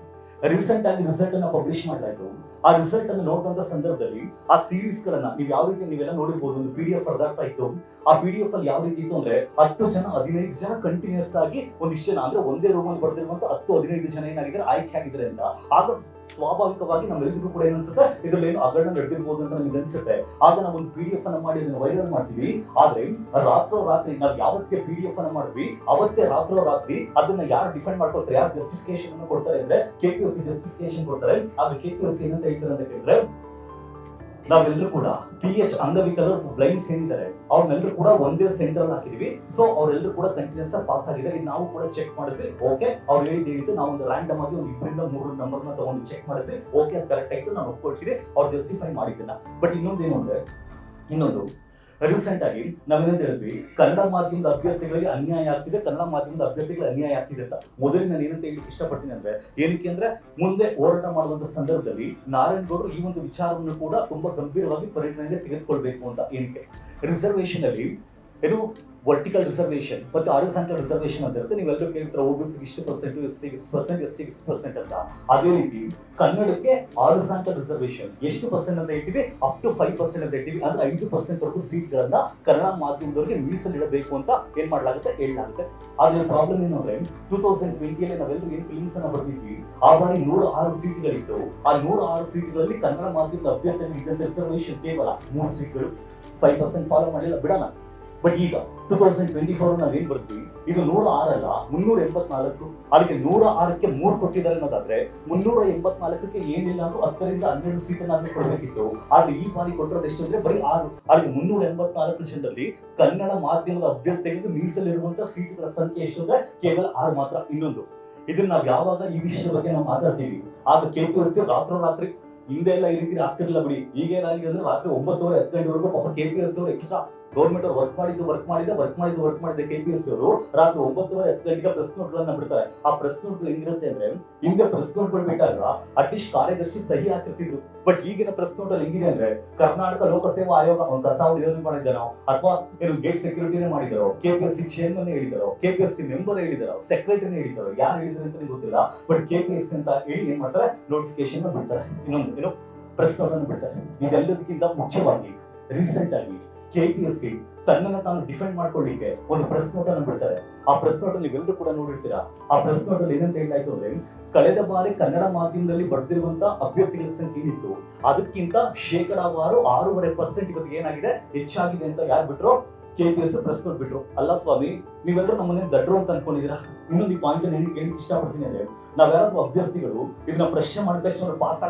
ರೀಸೆಂಟ್ ಆಗಿ ರಿಸಲ್ಟ್ ಅನ್ನ ಪಬ್ಲಿಷ್ ಮಾಡಲಾಯ್ತು. ಆ ರಿಸಲ್ಟ್ ಅನ್ನು ನೋಡಿದಂತ ಸಂದರ್ಭದಲ್ಲಿ ಆ ಸೀರೀಸ್ ಗಳನ್ನ ನೀವು ಯಾವ ರೀತಿ ನೀವೆಲ್ಲ ನೋಡಿರ್ಬೋದು, ಒಂದು PDF ಬರ್ದಾಡ್ತಾ ಇತ್ತು. ಆ PDF ಅಲ್ಲಿ ಯಾವ ರೀತಿ ಇತ್ತು ಅಂದ್ರೆ, 10 ಜನ 15 ಜನ ಕಂಟಿನ್ಯೂಸ್ ಆಗಿ ಒಂದಿಷ್ಟು ಜನ ಅಂದ್ರೆ ಒಂದೇ ರೂಮ್ ಅಲ್ಲಿ ಬರ್ದಿರುವಂತ 10-15 ಜನ ಏನಾಗಿದ್ದಾರೆ, ಆಯ್ಕೆ ಆಗಿದ್ದಾರೆ ಅಂತ. ಆಗ ಸ್ವಾಭಾವಿಕವಾಗಿ ನಮ್ಮೆಲ್ಲರಿಗೂ ಕೂಡ ಏನನ್ಸುತ್ತೆ, ಇದ್ರಲ್ಲಿ ಏನು ಹಗರಣ ನಡೆದಿರ್ಬೋದು ಅಂತ ನಮ್ಗೆ ಅನ್ಸುತ್ತೆ. ಆಗ ನಾವು ಒಂದು PDF ಅನ್ನ ಮಾಡಿ ಅದನ್ನ ವೈರಲ್ ಮಾಡ್ತೀವಿ. ಆದ್ರೆ ರಾತ್ರಿ ನಾವು ಯಾವತ್ತಿಗೆ PDF ಅನ್ನ ಮಾಡಿದ್ವಿ ಅವತ್ತೇ ರಾತ್ರಿ ಅದನ್ನ ಯಾರು ಡಿಫೆಂಡ್ ಮಾಡ್ಕೊಳ್ತಾರೆ, ಯಾರು ಜಸ್ಟಿಫಿಕೇಶನ್ ಅನ್ನು ಕೊಡ್ತಾರೆ ಅಂದ್ರೆ ಕೆಪಿಎಸ್ಸಿ ಜಸ್ಟಿಫಿಕೇಶನ್ ಕೊಡ್ತಾರೆ. ಆಗ ಕೆಪಿಎಸ್ಸಿ ಏನಂತ ಹೇಳ್ತಾರೆ ಅಂತ ಕೇಳಿದ್ರೆ, ನಾವೆಲ್ಲರೂ ಕೂಡ PH ಅಂಗವಿಕಲರು ಬ್ಲೈಂಡ್ಸ್ ಏನಿದ್ದಾರೆ ಅವ್ರನ್ನೆಲ್ಲರೂ ಕೂಡ ಒಂದೇ ಸೆಂಟ್ರಲ್ ಹಾಕಿದೀವಿ. ಸೊ ಅವರೆಲ್ಲರೂ ಕೂಡ ಕಂಟಿನ್ಯೂಸ್ ಆಗಿ ಪಾಸ್ ಆಗಿದ್ದಾರೆ. ಇದು ನಾವು ಕೂಡ ಚೆಕ್ ಮಾಡಿದ್ವಿ. ಓಕೆ, ಅವ್ರು ಹೇಳಿದ್ದು ಏನಿತ್ತು, ನಾವು ಒಂದು ರ್ಯಾಂಡಮ್ ಆಗಿ ಒಂದು 2-3 ನಂಬರ್ನ ತಗೊಂಡು ಚೆಕ್ ಮಾಡಿದ್ವಿ. ಓಕೆ, ಅದು ಕರೆಕ್ಟ್ ಆಯ್ತು, ನಾನು ಒಪ್ಕೊಳ್ತೀನಿ, ಅವ್ರು ಜಸ್ಟಿಫೈ ಮಾಡಿದ್ದನ್ನ. ಬಟ್ ಇನ್ನೊಂದೇನು ಅಂದ್ರೆ, ಇನ್ನೊಂದು, ರೀಸೆಂಟ್ ಆಗಿ ನಾವೇನಂತ ಹೇಳಿದ್ವಿ, ಕನ್ನಡ ಮಾಧ್ಯಮದ ಅಭ್ಯರ್ಥಿಗಳಿಗೆ ಅನ್ಯಾಯ ಆಗ್ತಿದೆ, ಕನ್ನಡ ಮಾಧ್ಯಮದ ಅಭ್ಯರ್ಥಿಗಳಿಗೆ ಅನ್ಯಾಯ ಆಗ್ತಿದೆ ಅಂತ. ಮೊದಲು ನಾನು ಏನಂತ ಹೇಳಲಿಕ್ಕೆ ಇಷ್ಟಪಡ್ತೀನಿ ಅಂದ್ರೆ, ಏನಕ್ಕೆ ಅಂದ್ರೆ ಮುಂದೆ ಹೋರಾಟ ಮಾಡುವಂತ ಸಂದರ್ಭದಲ್ಲಿ ನಾರಾಯಣಗೌಡರು ಈ ಒಂದು ವಿಚಾರವನ್ನು ಕೂಡ ತುಂಬಾ ಗಂಭೀರವಾಗಿ ಪರಿಗಣನೆಗೆ ತೆಗೆದುಕೊಳ್ಬೇಕು ಅಂತ. ಏನಕ್ಕೆ ರಿಸರ್ವೇಶನ್ ಅಲ್ಲಿ ಏನು ವರ್ಟಿಕಲ್ ರಿಸರ್ವೇಶನ್ ಮತ್ತು ಹಾರಿಜಾಂಟಲ್ ರಿಸರ್ವೇಶನ್ ಅಂತ ಇರುತ್ತೆ. ನೀವೆಲ್ಲರೂ ಕೇಳ್ತಾರೆ OBC ಇಷ್ಟು ಪರ್ಸೆಂಟ್, SC ಇಷ್ಟು ಪರ್ಸೆಂಟ್, ST ಇಷ್ಟು ಪರ್ಸೆಂಟ್ ಅಂತ. ಅದೇ ರೀತಿ ಕನ್ನಡಕ್ಕೆ ಹಾರಿಜಾಂಟಲ್ ರಿಸರ್ವೇಶನ್ ಎಷ್ಟು ಪರ್ಸೆಂಟ್ ಅಂತ ಹೇಳ್ತೀವಿ, ಅಪ್ ಟು 5% ಅಂತ ಹೇಳ್ತೀವಿ. ಅಂದ್ರೆ 5% ವರೆಗೂ ಸೀಟ್ಗಳನ್ನ ಕನ್ನಡ ಮಾಧ್ಯಮದವರಿಗೆ ಮೀಸಲಿಡಬೇಕು ಅಂತ ಏನ್ ಮಾಡಲಾಗುತ್ತೆ, ಹೇಳಲಾಗುತ್ತೆ. ಆದ್ರೆ ಪ್ರಾಬ್ಲಮ್ ಏನು ಅಂದ್ರೆ 2020 ನಾವೆಲ್ಲರೂ ಏನ್ ಫಿಲಿಮ್ಸ್ ಅನ್ನ ಬರ್ದಿದ್ವಿ, ಆ ಬಾರಿ 106 ಸೀಟ್ಗಳಿತ್ತು. ಆ 106 ಸೀಟ್ಗಳಲ್ಲಿ ಕನ್ನಡ ಮಾಧ್ಯಮದ ಅಭ್ಯರ್ಥಿಗಳಿಗೆ ಇದ್ದಂತ ರಿಸರ್ವೇಶನ್ ಕೇವಲ 3 ಸೀಟ್ಗಳು. 5% ಫಾಲೋ ಮಾಡಲಿಲ್ಲ, ಬಿಡೋಣ. ಬಟ್ ಈಗ 2024 ನಾವೇನ್ ಬರ್ತೀವಿ, ಇದು 106 ಅಲ್ಲ 384. ಅದಕ್ಕೆ 106ಕ್ಕೆ 3 ಕೊಟ್ಟಿದ್ದಾರೆ ಅನ್ನೋದಾದ್ರೆ 384ಕ್ಕೆ ಏನಿಲ್ಲ ಅಂದ್ರೂ 10ರಿಂದ 12 ಸೀಟನ್ನಾದ್ರೂ ಕೊಡಬೇಕಿತ್ತು. ಆದ್ರೆ ಈ ಬಾರಿ ಕೊಟ್ಟಿರೋದು ಎಷ್ಟು ಅಂದ್ರೆ ಬರೀ 6. ಅದಕ್ಕೆ 384 ಜನರಲ್ಲಿ ಕನ್ನಡ ಮಾಧ್ಯಮದ ಅಭ್ಯರ್ಥಿಗಳಿಗೆ ಮೀಸಲಿರುವಂತ ಸೀಟುಗಳ ಸಂಖ್ಯೆ ಎಷ್ಟು ಅಂದ್ರೆ ಕೇವಲ 6 ಮಾತ್ರ. ಇನ್ನೊಂದು, ಇದನ್ನ ನಾವು ಯಾವಾಗ ಈ ವಿಷಯದ ಬಗ್ಗೆ ನಾವು ಮಾತಾಡ್ತೀವಿ, ಆಗ KPSC ರಾತ್ರಿ ಹಿಂದೆ ಎಲ್ಲ ಈ ರೀತಿ ಆಗ್ತಿರ್ಲಿಲ್ಲ ಬಿಡಿ. ಈಗ ಏನಾಗಿದೆ ಅಂದ್ರೆ ರಾತ್ರಿ 9:30 10 ಗಂಟೆವರೆಗೂ ಪಾಪ KPSC ಅವರು ಎಕ್ಸ್ಟ್ರಾ ಗೌರ್ಮೆಂಟ್ ಅವ್ರು ವರ್ಕ್ ಮಾಡಿದ್ದು KPSC ಅವರು ರಾತ್ರಿ 9:30 10 ಗಂಟೆಗೆ ಪ್ರೆಸ್ ನೋಟ್ಗಳನ್ನ ಬಿಡ್ತಾರೆ. ಆ ಪ್ರೆಸ್ ನೋಟ್ಗಳು ಹೆಂಗಿರುತ್ತೆ ಅಂದ್ರೆ, ಹಿಂದೆ ಪ್ರೆಸ್ ನೋಟ್ಗಳು ಬಿಟ್ಟಾಗ ಅಟ್ಲೀಸ್ಟ್ ಕಾರ್ಯದರ್ಶಿ ಸಹಿ ಹಾಕಿರ್ತಿದ್ರು. ಬಟ್ ಈಗಿನ ಪ್ರೆಸ್ ನೋಟ್ ಅಲ್ಲಿ ಹೆಂಗಿದೆ ಅಂದ್ರೆ, ಕರ್ನಾಟಕ ಲೋಕಸೇವಾ ಆಯೋಗ ಒಂದು ಕಸ ಯೋಜನೆ ಮಾಡಿದ್ದಾನೋ, ಅಥವಾ ಏನು ಗೇಟ್ ಸೆಕ್ಯೂರಿಟಿನೇ ಮಾಡಿದಾರೋ, KPSC ಚೇರ್ಮನ್ ಹೇಳಿದಾರೋ, KPSC ಮೆಂಬರ್ ಹೇಳಿದಾರೋ, ಸೆಕ್ರೆಟರಿನೇ ಹೇಳಿದಾರೋ, ಯಾರು ಹೇಳಿದ್ರು ಅಂತ ಗೊತ್ತಿಲ್ಲ. ಬಟ್ KPSC ಅಂತ ಹೇಳಿ ಏನ್ ಮಾಡ್ತಾರೆ, ನೋಟಿಫಿಕೇಶನ್ ಬಿಡ್ತಾರೆ, ಇನ್ನೊಂದು ಏನು ಪ್ರೆಸ್ ನೋಟ್ ಅನ್ನು ಬಿಡ್ತಾರೆ. ಇದೆಲ್ಲದಕ್ಕಿಂತ ಮುಖ್ಯವಾಗಿ ರೀಸೆಂಟ್ ಆಗಿ KPSC ತನ್ನನ್ನು ತಾನು ಡಿಫೆಂಡ್ ಮಾಡ್ಕೊಳ್ಳಿಕ್ಕೆ ಒಂದು ಪ್ರೆಸ್ ನೋಟ್ ಅನ್ನು ಬಿಡ್ತಾರೆ. ಆ ಪ್ರೆಸ್ ನೋಟ್ ಅಲ್ಲಿ ನೀವೆಲ್ಲರೂ ಕೂಡ ನೋಡಿರ್ತೀರಾ. ಆ ಪ್ರೆಸ್ ನೋಟ್ ಅಲ್ಲಿ ಏನಂತ ಹೇಳಲಾಯ್ತು ಅಂದ್ರೆ, ಕಳೆದ ಬಾರಿ ಕನ್ನಡ ಮಾಧ್ಯಮದಲ್ಲಿ ಬರ್ದಿರುವಂತ ಅಭ್ಯರ್ಥಿಗಳ ಸಂಖ್ಯೆ ಏನಿತ್ತು ಅದಕ್ಕಿಂತ ಶೇಕಡಾವಾರು 6.5% ಇವತ್ತಿಗೆ ಏನಾಗಿದೆ, ಹೆಚ್ಚಾಗಿದೆ ಅಂತ ಯಾರು ಬಿಟ್ರು, KPSC ಪ್ರೆಸ್ ನೋಟ್ ಬಿಟ್ರು. ಅಲ್ಲ ಸ್ವಾಮಿ, ನೀವೆಲ್ಲರೂ ನಮ್ಮನ್ನೇ ದಡ್ರು ಅಂತ ಅನ್ಕೊಂಡಿದ್ದೀರಾ. ಇನ್ನೊಂದು ಈ ಪಾಯಿಂಟ್ ನನಗೆ ಕೇಳಲಿಕ್ಕೆ ಇಷ್ಟಪಡ್ತೀನಿ ಅಂದ್ರೆ, ನಾವ್ಯಾರಾದ್ರೂ ಅಭ್ಯರ್ಥಿಗಳು ಇದನ್ನ ಪ್ರಶ್ನೆ ಮಾಡಿದ ತಕ್ಷಣ ಅವ್ರು ಪಾಸ್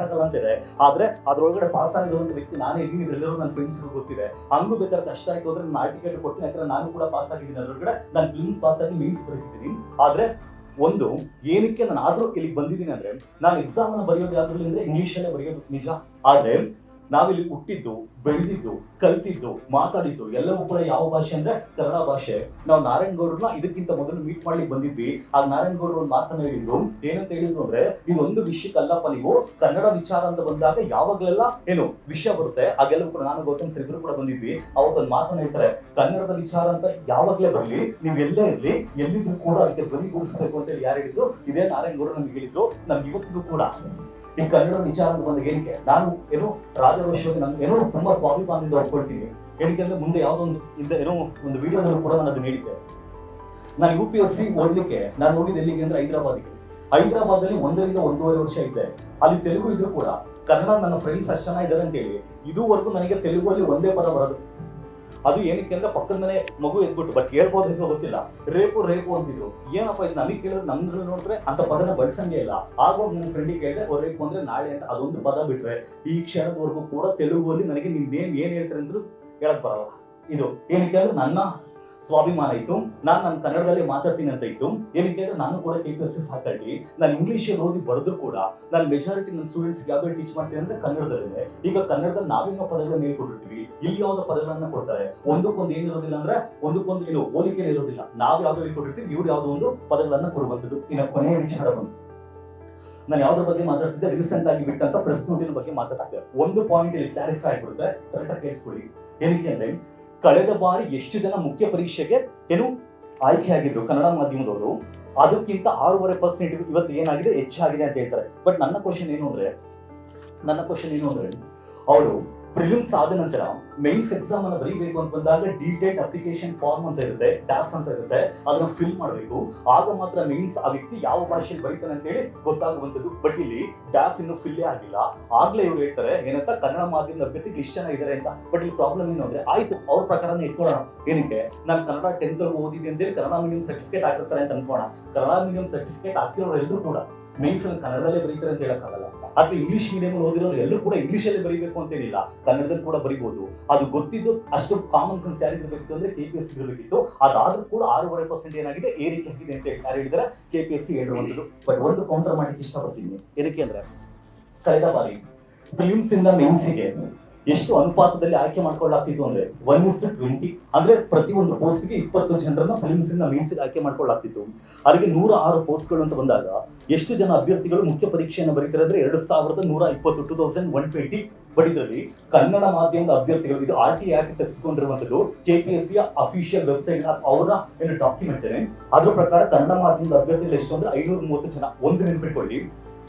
ಆಗಲ್ಲ ಅಂತಾರೆ. ಆದ್ರೆ ಅದ್ರೊಳಗಡೆ ಪಾಸ್ ಆಗಿರುವಂತ ವ್ಯಕ್ತಿ ನಾನೇ ಇದ್ದೀನಿ, ಇದರೆಲ್ಲರೂ ನನ್ನ ಫ್ರೆಂಡ್ಸ್ಗೂ ಗೊತ್ತಿದೆ. ಹಂಗೂ ಬೇಕಾದ್ರೆ ಕಷ್ಟ ಆಯ್ತು ಅಂದ್ರೆ ನಾನು ಟಿಕೆಟ್ ಕೊಡ್ತೀನಿ, ಯಾಕಂದ್ರೆ ನಾನು ಕೂಡ ಪಾಸ್ ಆಗಿದ್ದೀನಿ. ಅದ್ರೊಳಗಡೆ ನಾನು ಫಿಲಿಮ್ಸ್ ಪಾಸ್ ಆಗಿ ಮೀನ್ಸ್ ಬರೀತಿದ್ದೀನಿ. ಆದ್ರೆ ಒಂದು ಏನಕ್ಕೆ ನಾನು ಆದ್ರೂ ಇಲ್ಲಿ ಬಂದಿದ್ದೀನಿ ಅಂದ್ರೆ, ನಾನು ಎಕ್ಸಾಮ್ ಅನ್ನು ಬರೆಯೋದು ಯಾವ್ದ್ರಲ್ಲಿ ಅಂದ್ರೆ ಇಂಗ್ಲಿಷ್ ಅಲ್ಲೇ ಬರೆಯೋದು ನಿಜ. ಆದ್ರೆ ನಾವಿಲ್ಲಿ ಹುಟ್ಟಿದ್ದು, ಬೆಳೆದಿದ್ದು, ಕಲ್ತಿದ್ದು, ಮಾತಾಡಿದ್ದು ಎಲ್ಲವೂ ಕೂಡ ಯಾವ ಭಾಷೆ ಅಂದ್ರೆ ಕನ್ನಡ ಭಾಷೆ. ನಾವು ನಾರಾಯಣಗೌಡರನ್ನ ಇದಕ್ಕಿಂತ ಮೊದಲು ಮೀಟ್ ಮಾಡ್ಲಿಕ್ಕೆ ಬಂದಿದ್ವಿ. ಆಗ ನಾರಾಯಣಗೌಡರು ಒಂದು ಮಾತನ್ನ ಹೇಳಿದ್ರು. ಏನಂತ ಹೇಳಿದ್ರು ಅಂದ್ರೆ, ಇದೊಂದು ವಿಷಯಕ್ಕಲ್ಲಪ್ಪ, ನೀವು ಕನ್ನಡ ವಿಚಾರ ಅಂತ ಬಂದಾಗ ಯಾವಾಗಲೆಲ್ಲ ಏನು ವಿಷಯ ಬರುತ್ತೆ ಆಗೆಲ್ಲವೂ ಕೂಡ ನಾನು ಗೌತಮ್ ಸರ್ ಇಬ್ಬರು ಕೂಡ ಬಂದಿದ್ವಿ. ಅವತ್ತೊಂದು ಮಾತನ್ನ ಹೇಳ್ತಾರೆ, ಕನ್ನಡದ ವಿಚಾರ ಅಂತ ಯಾವಾಗ್ಲೇ ಬರಲಿ, ನೀವು ಎಲ್ಲೇ ಇರಲಿ, ಎಲ್ಲಿದ್ರು ಕೂಡ ಅದಕ್ಕೆ ಧ್ವನಿ ಕೂಡಿಸಬೇಕು ಅಂತ ಹೇಳಿ ಯಾರು ಹೇಳಿದ್ರು, ಇದೇ ನಾರಾಯಣಗೌಡರು ನಮ್ಗೆ ಹೇಳಿದ್ರು. ನಮ್ಗೆ ಇವತ್ತಿಗೂ ಕೂಡ ಈ ಕನ್ನಡ ವಿಚಾರ ಅಂತ ಬಂದಾಗ ಏನಕ್ಕೆ ನಾನು ಏನು ರಾಜರೋಷವಾಗಿ ನಾನು ಏನೋ ತುಂಬಾ ಸ್ವಾಭಿಮಾನದಿಂದ ಒಪ್ಕೊಳ್ತೀನಿ. ಏನಕ್ಕೆ ಅಂದ್ರೆ, ಮುಂದೆ ಯಾವುದೋ ಒಂದು ಏನೋ ಒಂದು ವಿಡಿಯೋದಲ್ಲೂ ಕೂಡ ನಾನು ಅದನ್ನ ಹೇಳಿದ್ದೆ. ನಾನು UPSC ಓದ್ಲಿಕ್ಕೆ ನಾನು ಹೋಗಿದ್ದು ಎಲ್ಲಿಗೆ ಅಂದ್ರೆ ಹೈದರಾಬಾದಲ್ಲಿ 1 ರಿಂದ 1.5 ವರ್ಷ ಇದ್ದೆ. ಅಲ್ಲಿ ತೆಲುಗು ಇದ್ರು ಕೂಡ ಕನ್ನಡ ನನ್ನ ಫ್ರೆಂಡ್ಸ್ ಅಷ್ಟು ಚೆನ್ನಾಗಿದ್ದಾರೆ ಅಂತ ಹೇಳಿ ಇದುವರೆಗೂ ನನಗೆ ತೆಲುಗು ಒಂದೇ ಪದ ಬರೋದು. ಅದು ಏನಕ್ಕೆ ಅಂದ್ರೆ, ಪಕ್ಕದ ಮನೆ ಮಗು ಎದ್ಬಿಟ್ಟು, ಬಟ್ ಹೇಳ್ಬೋದು ಹೇಗೋ ಗೊತ್ತಿಲ್ಲ, ರೇಪು ಅಂತಿದ್ರು. ಏನಪ್ಪ ಇದು ನಮಗೆ ಕೇಳಿದ್ರೆ ನಮ್ದ್ರಲ್ಲಿ ನೋಡಿದ್ರೆ ಅಂತ ಪದನ ಬಳಸಂಗೆ ಇಲ್ಲ. ಆಗ ನನ್ನ ಫ್ರೆಂಡಿಗೆ ಕೇಳಿದೆ, ರೇಪು ಅಂದ್ರೆ ನಾಳೆ ಅಂತ. ಅದೊಂದು ಪದ ಬಿಟ್ರೆ ಈ ಕ್ಷಣದವರೆಗೂ ಕೂಡ ತೆಲುಗುವಲ್ಲಿ ನನಗೆ ನಿಮ್ ನೇಮ್ ಏನ್ ಹೇಳ್ತಾರೆ ಅಂದ್ರು ಹೇಳಕ್ ಬರಲ್ಲ. ಇದು ಏನಕ್ಕೆ ಅಂದ್ರೆ ನನ್ನ ಸ್ವಾಭಿಮಾನ ಇತ್ತು. ನಾನು ಕನ್ನಡದಲ್ಲೇ ಮಾತಾಡ್ತೀನಿ ಅಂತ ಇತ್ತು. ಏನಕ್ಕೆ ಅಂದ್ರೆ ನಾನು ಕೂಡ KPSC ಫ್ಯಾಕಲ್ಟಿ. ನಾನು ಇಂಗ್ಲೀಷಲ್ಲಿ ಓದಿ ಬರೆದ್ರು ಕೂಡ ನಾನು ಮೆಜಾರಿಟಿ ನನ್ನ ಸ್ಟೂಡೆಂಟ್ಸ್ ಯಾವ್ದು ಟೀಚ್ ಮಾಡ್ತೀನಿ ಅಂದ್ರೆ ಕನ್ನಡದಲ್ಲೇ. ಈಗ ಕನ್ನಡದಲ್ಲಿ ನಾವೇನೋ ಪದಗಳನ್ನ ಹೇಳ್ಕೊಟ್ಟಿರ್ತೀವಿ, ಇಲ್ಲಿ ಯಾವ್ದೋ ಪದಗಳನ್ನ ಕೊಡ್ತಾರೆ. ಒಂದಕ್ಕೊಂದು ಏನಿರೋದಿಲ್ಲ ಅಂದ್ರೆ, ಒಂದಕ್ಕೊಂದು ಏನು ಹೋಲಿಕೆ ಇರೋದಿಲ್ಲ. ನಾವ್ ಯಾವ್ದೋ ಹೇಳ್ಕೊಟ್ಟಿರ್ತೀವಿ, ಇವ್ರು ಯಾವ್ದೋ ಒಂದು ಪದಗಳನ್ನ ಕೊಡುವಂಥದ್ದು. ಇನ್ನು ಕೊನೆಯ ವಿಚಾರ ಬಂದು, ನಾನು ಯಾವ್ದ್ರ ಬಗ್ಗೆ ಮಾತಾಡ್ತಿದ್ದೆ, ರೀಸೆಂಟ್ ಆಗಿ ಬಿಟ್ಟಂತ ಪ್ರೆಸ್ ನೋಟಿನ ಬಗ್ಗೆ ಮಾತಾಡ್ತಿದ್ದೆ. ಒಂದು ಪಾಯಿಂಟ್ ಇಲ್ಲಿ ಕ್ಲಾರಿಫೈ ಆಗ್ಬಿಡುತ್ತೆ, ಕರೆಕ್ಟಾಗಿ ಕೇಳಿಸ್ಕೊಳ್ಳಿ. ಏನಕ್ಕೆ ಅಂದ್ರೆ, ಕಳೆದ ಬಾರಿ ಎಷ್ಟು ಜನ ಮುಖ್ಯ ಪರೀಕ್ಷೆಗೆ ಏನು ಆಯ್ಕೆ ಆಗಿದ್ರು ಕನ್ನಡ ಮಾಧ್ಯಮದವರು, ಅದಕ್ಕಿಂತ 6.5% ಇವತ್ತು ಏನಾಗಿದೆ, ಹೆಚ್ಚಾಗಿದೆ ಅಂತ ಹೇಳ್ತಾರೆ. ಬಟ್ ನನ್ನ ಕ್ವಶನ್ ಏನು ಅಂದ್ರೆ, ಅವರು ಪ್ರಿಲಿಮ್ಸ್ ಆದ ನಂತರ ಮೇನ್ಸ್ ಎಕ್ಸಾಮ್ ಅನ್ನು ಬರೀಬೇಕು ಅಂತ ಬಂದಾಗ ಡೀಟೇಲ್ಡ್ ಅಪ್ಲಿಕೇಶನ್ ಫಾರ್ಮ್ ಅಂತ ಇರುತ್ತೆ, ಡ್ಯಾಫ್ ಅಂತ ಇರುತ್ತೆ, ಅದನ್ನ ಫಿಲ್ ಮಾಡಬೇಕು. ಆಗ ಮಾತ್ರ ಮೇನ್ಸ್ ಆ ವ್ಯಕ್ತಿ ಯಾವ ಭಾಷೆಯಲ್ಲಿ ಬರೀತಾನೆ ಅಂತ ಹೇಳಿ ಗೊತ್ತಾಗುವಂಥದ್ದು. ಬಟ್ ಇಲ್ಲಿ ಡ್ಯಾಫ್ ಇನ್ನು ಫಿಲ್ಲೇ ಆಗಿಲ್ಲ. ಆಗ್ಲೇ ಇವ್ರು ಹೇಳ್ತಾರೆ ಏನಂತ, ಕನ್ನಡ ಮಾಧ್ಯಮದ ಅಭ್ಯರ್ಥಿ ಇಷ್ಟು ಜನ ಇದ್ದಾರೆ ಅಂತ. ಬಟ್ ಇಲ್ಲಿ ಪ್ರಾಬ್ಲಮ್ ಏನು ಅಂದ್ರೆ, ಆಯ್ತು ಅವ್ರ ಪ್ರಕಾರನೇ ಇಟ್ಕೊಳ್ಳೋಣ. ಏನಕ್ಕೆ, ನಾನು ಕನ್ನಡ 10th ಓದಿದೆ ಅಂತೇಳಿ ಕನ್ನಡ ಮೀಡಿಯಂ ಸರ್ಟಿಫಿಕೇಟ್ ಹಾಕಿರ್ತಾರೆ ಅಂತ ಅನ್ಕೋಣ. ಕನ್ನಡ ಮೀಡಿಯಂ ಸರ್ಟಿಫಿಕೇಟ್ ಹಾಕಿರೋರು ಎಲ್ಲರೂ ಕೂಡ ಮೇನ್ಸ್ ಅಲ್ಲಿ ಕನ್ನಡದಲ್ಲೇ ಬರೀತಾರೆ ಅಂತ ಹೇಳಕ್ಕಾಗಲ್ಲ. ಅಥವಾ ಇಂಗ್ಲಿಷ್ ಮೀಡಿಯಂ ಓದಿರೋರು ಎಲ್ಲರೂ ಕೂಡ ಇಂಗ್ಲಿಷಲ್ಲೇ ಬರೀಬೇಕು ಅಂತೇನಿಲ್ಲ, ಕನ್ನಡದಲ್ಲಿ ಕೂಡ ಬರೀಬಹುದು. ಅದು ಗೊತ್ತಿದ್ದು ಅಷ್ಟು ಕಾಮನ್ ಸೆನ್ಸ್ ಯಾರಿಗಿರ್ಬೇಕಿತ್ತು ಅಂದ್ರೆ KPSC ಇರಬೇಕಿತ್ತು. ಅದಾದ್ರೂ ಕೂಡ 6.5% ಏನಾಗಿದೆ, ಏರಿಕೆ ಆಗಿದೆ ಅಂತ ಹೇಳಿ ಯಾರು ಹೇಳಿದ್ರೆ, KPSC ಹೇಳಿರುವಂಥದ್ದು. ಬಟ್ ಒಂದು ಕೌಂಟರ್ ಮಾಡಲಿಕ್ಕೆ ಇಷ್ಟಪಡ್ತೀನಿ. ಏನಕ್ಕೆ ಅಂದ್ರೆ, ಕಳೆದ ಬಾರಿ ಪ್ರಿಲಿಮ್ಸ್ ಇಂದ ಮೇನ್ಸಿಗೆ ಎಷ್ಟು ಅನುಪಾತದಲ್ಲಿ ಆಯ್ಕೆ ಮಾಡ್ಕೊಳ್ಳಾಗ್ತಿತ್ತು ಅಂದ್ರೆ 1:20, ಅಂದ್ರೆ ಪ್ರತಿ ಒಂದು ಪೋಸ್ಟ್ಗೆ 20 ಜನರನ್ನ ಪ್ರಿಲಿಮ್ಸ್ ಇಂದ ಮೇನ್ಸ್ ಆಯ್ಕೆ ಮಾಡ್ಕೊಳ್ಳಾಗ್ತಿತ್ತು. ಅಲ್ಲಿಗೆ 106 ಪೋಸ್ಟ್ಗಳು ಅಂತ ಬಂದಾಗ ಎಷ್ಟು ಜನ ಅಭ್ಯರ್ಥಿಗಳು ಮುಖ್ಯ ಪರೀಕ್ಷೆಯನ್ನು ಬರೀತಾರೆ ಅಂದ್ರೆ 2120 ಬಟ್ ಇದರಲ್ಲಿ ಕನ್ನಡ ಮಾಧ್ಯಮದ ಅಭ್ಯರ್ಥಿಗಳು, ಇದು RT ಆಕ್ಟ್ ತೆಗೆದುಕೊಂಡಿರುವಂತದ್ದು KPSC ಅಫಿಷಿಯಲ್ ವೆಬ್ಸೈಟ್ ಅವರ ಏನು ಡಾಕ್ಯುಮೆಂಟ್ ಇದೆ, ಅದ್ರ ಪ್ರಕಾರ ಕನ್ನಡ ಮಾಧ್ಯಮದ ಅಭ್ಯರ್ಥಿಗಳು ಎಷ್ಟು ಅಂದ್ರೆ 530 ಜನ. ಒಂದು ನೆನ್ಪಿಟ್ಕೊಳ್ಳಿ,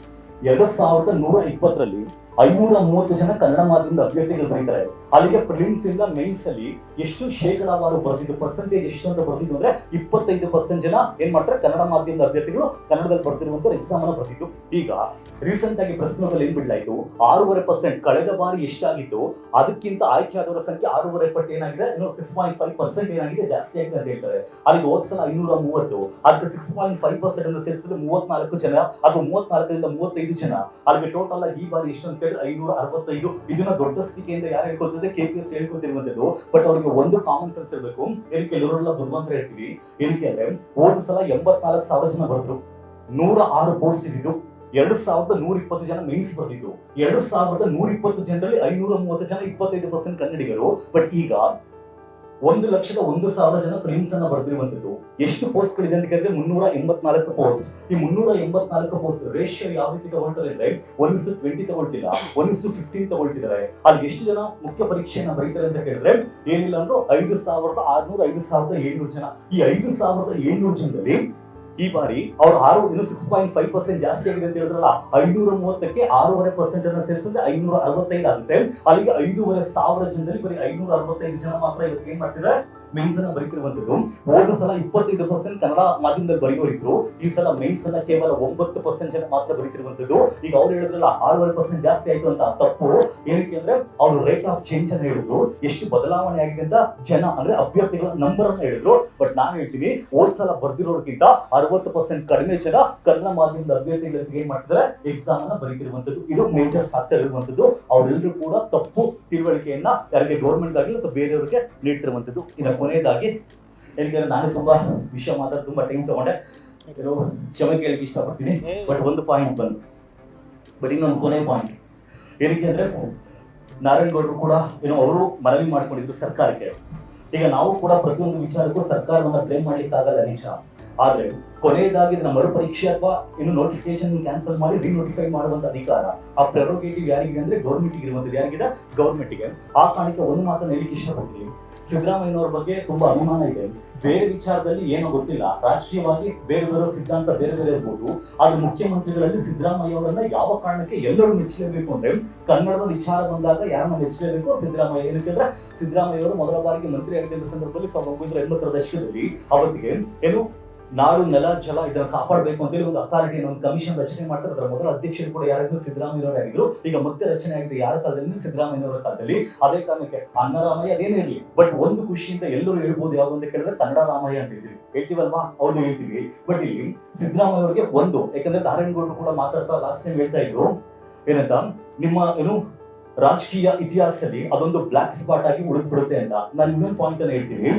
2120ರಲ್ಲಿ 530 ಜನ ಕನ್ನಡ ಮಾಧ್ಯಮದ ಅಭ್ಯರ್ಥಿಗಳು ಬರೀತಾರೆ. ಅಲ್ಲಿಗೆ ಪ್ರಿಲಿಮ್ಸ್ ಇಂದ ಮೇನ್ಸ್ ಅಲ್ಲಿ ಎಷ್ಟು ಶೇಕಡಾವಾರು ಬರ್ತಿದ್ದು, ಪರ್ಸೆಂಟೇಜ್ ಎಷ್ಟು ಅಂತ ಬರ್ತಿದ್ದು ಅಂದ್ರೆ 25% ಜನ ಏನ್ ಮಾಡ್ತಾರೆ, ಕನ್ನಡ ಮಾಧ್ಯಮದ ಅಭ್ಯರ್ಥಿಗಳು ಕನ್ನಡದಲ್ಲಿ ಬರ್ತಿರುವಂತ ಎಕ್ಸಾಮ್ ಅನ್ನ ಬರ್ತಿದ್ದು. ಈಗ ರೀಸೆಂಟ್ ಆಗಿ ಪ್ರಶ್ನೋತ್ತರದಲ್ಲಿ ಏನ್ ಬಿಡ್ಲಾಯ್ತು, 6.5%. ಕಳೆದ ಬಾರಿ ಎಷ್ಟಾಗಿತ್ತು ಅದಕ್ಕಿಂತ ಆಯ್ಕೆ ಆದವರ ಸಂಖ್ಯೆ 6.5 ಪಟ್ಟು ಏನಾಗಿದೆ, ಇನ್ನು 6.5% ಏನಾಗಿದೆ, ಜಾಸ್ತಿ ಆಗಿದೆ ಅಂತ ಹೇಳ್ತಾರೆ. ಅಲ್ಲಿಗೆ ಹೋದ್ ಸಲ 530, ಅದಕ್ಕೆ 6.5% ಅನ್ನು ಸೇರಿಸಿದ್ರೆ 34 ಜನ, ಅಥವಾ 34ರಿಂದ 35 ಜನ. ಅಲ್ಲಿಗೆ ಟೋಟಲ್ ಆಗಿ ಈ ಬಾರಿ ಎಷ್ಟು ಅಂತ ಹೇಳಿದ್ರೆ 565. ಇದನ್ನ ದೊಡ್ಡ ಸ್ಥಿತಿಯಿಂದ ಯಾರು ಹೇಳ್ಕೊತಿದ್ರೆ KPSC ಹೇಳ್ಕೊತಿರುವಂತದ್ದು. ಬಟ್ ಅವ್ರಿಗೆ ಒಂದು ಕಾಮನ್ ಸೆನ್ಸ್ ಇರಬೇಕು. ಏನಕ್ಕೆ ಎಲ್ಲರೆಲ್ಲ ಬುದ್ಧಿವಂತರ ಹೇಳ್ತೀವಿ, ಏನಕ್ಕೆ ಅಂದ್ರೆ ಹೋದ ಸಲ 84,000 ಜನ ಬರೆದ್ರು, 106 ಪೋಸ್ಟ್ ಇದ್ದಿದ್ದು, 2120 ಜನ ಮೇನ್ಸ್ ಬರ್ತಿದ್ರು. 2120 ಜನರಲ್ಲಿ 530 ಜನ 25% ಕನ್ನಡಿಗರು. ಬಟ್ ಈಗ 1,01,000 ಜನ ಪ್ರಿಲಿಮ್ಸ್ ಅನ್ನ ಬರ್ದಿರುವಂತದ್ದು. ಎಷ್ಟು ಪೋಸ್ಟ್ ಗಳಿದೆ ಅಂತ ಕೇಳಿದ್ರೆ 384 ಪೋಸ್ಟ್. ಈ 384 ಪೋಸ್ಟ್ ರೇಷಿಯೋ ಯಾವ ರೀತಿ ತಗೊಳ್ತಾರೆ ಅಂದ್ರೆ 1:20 ತಗೊಳ್ತಿಲ್ಲ, 1:15 ತಗೊಳ್ತಿದ್ದಾರೆ. ಅಲ್ಲಿ ಎಷ್ಟು ಜನ ಮುಖ್ಯ ಪರೀಕ್ಷೆಯನ್ನ ಬರೀತಾರೆ ಅಂತ ಕೇಳಿದ್ರೆ ಏನಿಲ್ಲ ಅಂದ್ರೂ 5,600 5,700 ಜನ. ಈ 5,700 ಜನರಲ್ಲಿ ಈ ಬಾರಿ ಅವ್ರು 6.5% ಜಾಸ್ತಿ ಆಗಿದೆ ಅಂತ ಹೇಳಿದ್ರಲ್ಲ, 530ಕ್ಕೆ 6.5% ಅನ್ನ ಸೇರಿಸಿದ್ರೆ 565 ಆಗುತ್ತೆ. ಅಲ್ಲಿಗೆ 5,500 ಜನದಲ್ಲಿ ಬರೀ 565 ಜನ ಮಾತ್ರ ಇವತ್ತು ಏನ್ ಮಾಡ್ತಿದ್ದಾರೆ, ಮೇನ್ಸ್ ಅನ್ನ ಬರೀತಿರುವಂತದ್ದು. ಹೋದ ಸಲ 25% ಕನ್ನಡ ಮಾಧ್ಯಮದಲ್ಲಿ ಬರೆಯೋರಿದ್ರು, ಈ ಸಲ ಮೇನ್ಸ್ ಅನ್ನ ಕೇವಲ 9% ಜನ ಮಾತ್ರ ಬರೀತಿರುವಂತದ್ದು. ಈಗ ಅವ್ರು ಹೇಳಿದ್ರಲ್ಲ 6.5% ಜಾಸ್ತಿ ಆಯ್ತು ಅಂತ, ತಪ್ಪು. ಏನಕ್ಕೆ ಅಂದ್ರೆ ಅವ್ರು ರೇಟ್ ಆಫ್ ಚೇಂಜ್ ಅನ್ನ ಹೇಳಿದ್ರು, ಎಷ್ಟು ಬದಲಾವಣೆ ಆಗಿದೆ ಅಂತ ಜನ ಅಂದ್ರೆ ಅಭ್ಯರ್ಥಿಗಳ ನಂಬರ್ ಅನ್ನ ಹೇಳಿದ್ರು. ಬಟ್ ನಾನು ಹೇಳ್ತೀನಿ, ಹೋದ್ ಸಲ ಬರ್ದಿರೋರ್ಗಿಂತ 60% ಕಡಿಮೆ ಜನ ಕನ್ನಡ ಮಾಧ್ಯಮದ ಅಭ್ಯರ್ಥಿಗಳಿಗೆ ಏನ್ ಮಾಡ್ತಿದ್ದಾರೆ, ಎಕ್ಸಾಮ್ ಅನ್ನ ಬರೀತಿರುವಂತದ್ದು. ಇದು ಮೇಜರ್ ಫ್ಯಾಕ್ಟರ್ ಇರುವಂತದ್ದು. ಅವರೆಲ್ಲರೂ ಕೂಡ ತಪ್ಪು ತಿಳುವಳಿಕೆಯನ್ನ ಯಾರಿಗೆ ಗೌರ್ಮೆಂಟ್ ಆಗಿಲ್ಲ ಅಥವಾ ಬೇರೆಯವ್ರಿಗೆ ನೀಡ್ತಿರುವಂತದ್ದು. ಇನ್ನು ಕೊನೆಯದಾಗಿ, ಯಾಕಂದ್ರೆ ನಾನು ತುಂಬಾ ವಿಷಯ ಮಾತಾಡಿ ತುಂಬಾ ಟೈಮ್ ತಗೊಂಡೆ, ಕ್ಷಮೆ ಕೇಳಲಿಕ್ಕೆ ಇಷ್ಟಪಡ್ತೀನಿ. ಬಟ್ ಒಂದು ಪಾಯಿಂಟ್ ಬಂದು, ಬಟ್ ಇನ್ನೊಂದು ಕೊನೆ ಪಾಯಿಂಟ್ ಏನಕ್ಕೆ ಅಂದ್ರೆ, ನಾರಾಯಣಗೌಡರು ಕೂಡ ಅವರು ಮನವಿ ಮಾಡ್ಕೊಂಡಿದ್ರು ಸರ್ಕಾರಕ್ಕೆ. ಈಗ ನಾವು ಕೂಡ ಪ್ರತಿಯೊಂದು ವಿಚಾರಕ್ಕೂ ಸರ್ಕಾರವನ್ನ ಬ್ಲೇಮ್ ಮಾಡ್ಲಿಕ್ಕೆ ಆಗಲ್ಲ, ನಿಜ. ಆದ್ರೆ ಕೊನೆಯದಾಗಿ ಇದನ್ನ ಮರುಪರೀಕ್ಷೆ ಅಥವಾ ನೋಟಿಫಿಕೇಶನ್ ಕ್ಯಾನ್ಸಲ್ ಮಾಡಿ ರಿನೋಟಿಫೈ ಮಾಡುವಂತ ಅಧಿಕಾರ, ಆ ಪ್ರೆರೋಗೇಟಿವ್ ಯಾರಿಗಿದೆ ಅಂದ್ರೆ ಗೌರ್ಮೆಂಟ್ಗೆ ಇರುವಂತದ್ದು. ಯಾರಿಗಿದೆ, ಗೌರ್ಮೆಂಟ್ಗೆ. ಆ ಕಾರಣಕ್ಕೆ ಒಂದು ಮಾತನ್ನು ಹೇಳಿಕ್ಕೆ ಇಷ್ಟಪಡ್ತೀನಿ, ಸಿದ್ದರಾಮಯ್ಯನವ್ರ ಬಗ್ಗೆ ತುಂಬಾ ಅನುಮಾನ ಇದೆ. ಬೇರೆ ವಿಚಾರದಲ್ಲಿ ಏನೋ ಗೊತ್ತಿಲ್ಲ, ರಾಜಕೀಯವಾಗಿ ಬೇರೆ ಬೇರೆ ಸಿದ್ಧಾಂತ ಬೇರೆ ಬೇರೆ ಇರ್ಬೋದು, ಆದ್ರೆ ಮುಖ್ಯಮಂತ್ರಿಗಳಲ್ಲಿ ಸಿದ್ದರಾಮಯ್ಯ ಅವರನ್ನ ಯಾವ ಕಾರಣಕ್ಕೆ ಎಲ್ಲರೂ ಮೆಚ್ಚಲೇಬೇಕು ಅಂದ್ರೆ, ಕನ್ನಡದ ವಿಚಾರ ಬಂದಾಗ ಯಾರನ್ನ ಮೆಚ್ಚಲೇಬೇಕು, ಸಿದ್ದರಾಮಯ್ಯ. ಏನಕ್ಕೆ ಸಿದ್ದರಾಮಯ್ಯ ಅವರು ಮೊದಲ ಬಾರಿಗೆ ಮಂತ್ರಿ ಆಗಿದ್ದ ಸಂದರ್ಭದಲ್ಲಿ 1980ರ ದಶಕದಲ್ಲಿ ಅವತ್ತಿಗೆ ನಾಡು ನೆಲ ಜಲ ಇದನ್ನ ಕಾಪಾಡಬೇಕು ಅಂತೇಳಿ ಒಂದು ಅಥಾರಿಟಿ, ಒಂದು ಕಮಿಷನ್ ರಚನೆ ಮಾಡ್ತಾರೆ. ಅದರ ಮೊದಲ ಅಧ್ಯಕ್ಷರು ಕೂಡ ಯಾರಾಗಿದ್ರು, ಸಿದ್ದರಾಮಯ್ಯನವರೇ ಆಗಿದ್ರು. ಈಗ ಮತ್ತೆ ರಚನೆ ಆಗಿದೆ ಯಾರ ಕಾಲದಲ್ಲಿ, ಸಿದ್ದರಾಮಯ್ಯನವರ ಕಾಲದಲ್ಲಿ. ಅದೇ ಕಾರಣಕ್ಕೆ ಅನ್ನರಾಮಯ್ಯ ಅದೇನೇ ಇರಲಿ, ಬಟ್ ಒಂದು ಖುಷಿಯಿಂದ ಎಲ್ಲರೂ ಹೇಳ್ಬೋದು ಯಾವ್ದು ಅಂತ ಕೇಳಿದ್ರೆ ಕನ್ನಡ ರಾಮಯ್ಯ ಅಂತ ಹೇಳ್ತೀವಲ್ವಾ, ಹೌದು ಹೇಳ್ತೀವಿ. ಬಟ್ ಇಲ್ಲಿ ಸಿದ್ದರಾಮಯ್ಯ ಅವರಿಗೆ ಒಂದು, ಯಾಕಂದ್ರೆ ನಾರಾಯಣಗೌಡರು ಕೂಡ ಮಾತಾಡ್ತಾ ಲಾಸ್ಟ್ ಟೈಮ್ ಹೇಳ್ತಾ ಇದ್ರು ಏನಂತ, ನಿಮ್ಮ ರಾಜಕೀಯ ಇತಿಹಾಸದಲ್ಲಿ ಅದೊಂದು ಬ್ಲಾಕ್ ಸ್ಪಾಟ್ ಆಗಿ ಉಳಿದ್ಬಿಡುತ್ತೆ ಅಂತ. ನಾನು ಇನ್ನೊಂದು ಪಾಯಿಂಟ್ ಅನ್ನ ಹೇಳ್ತೀನಿ,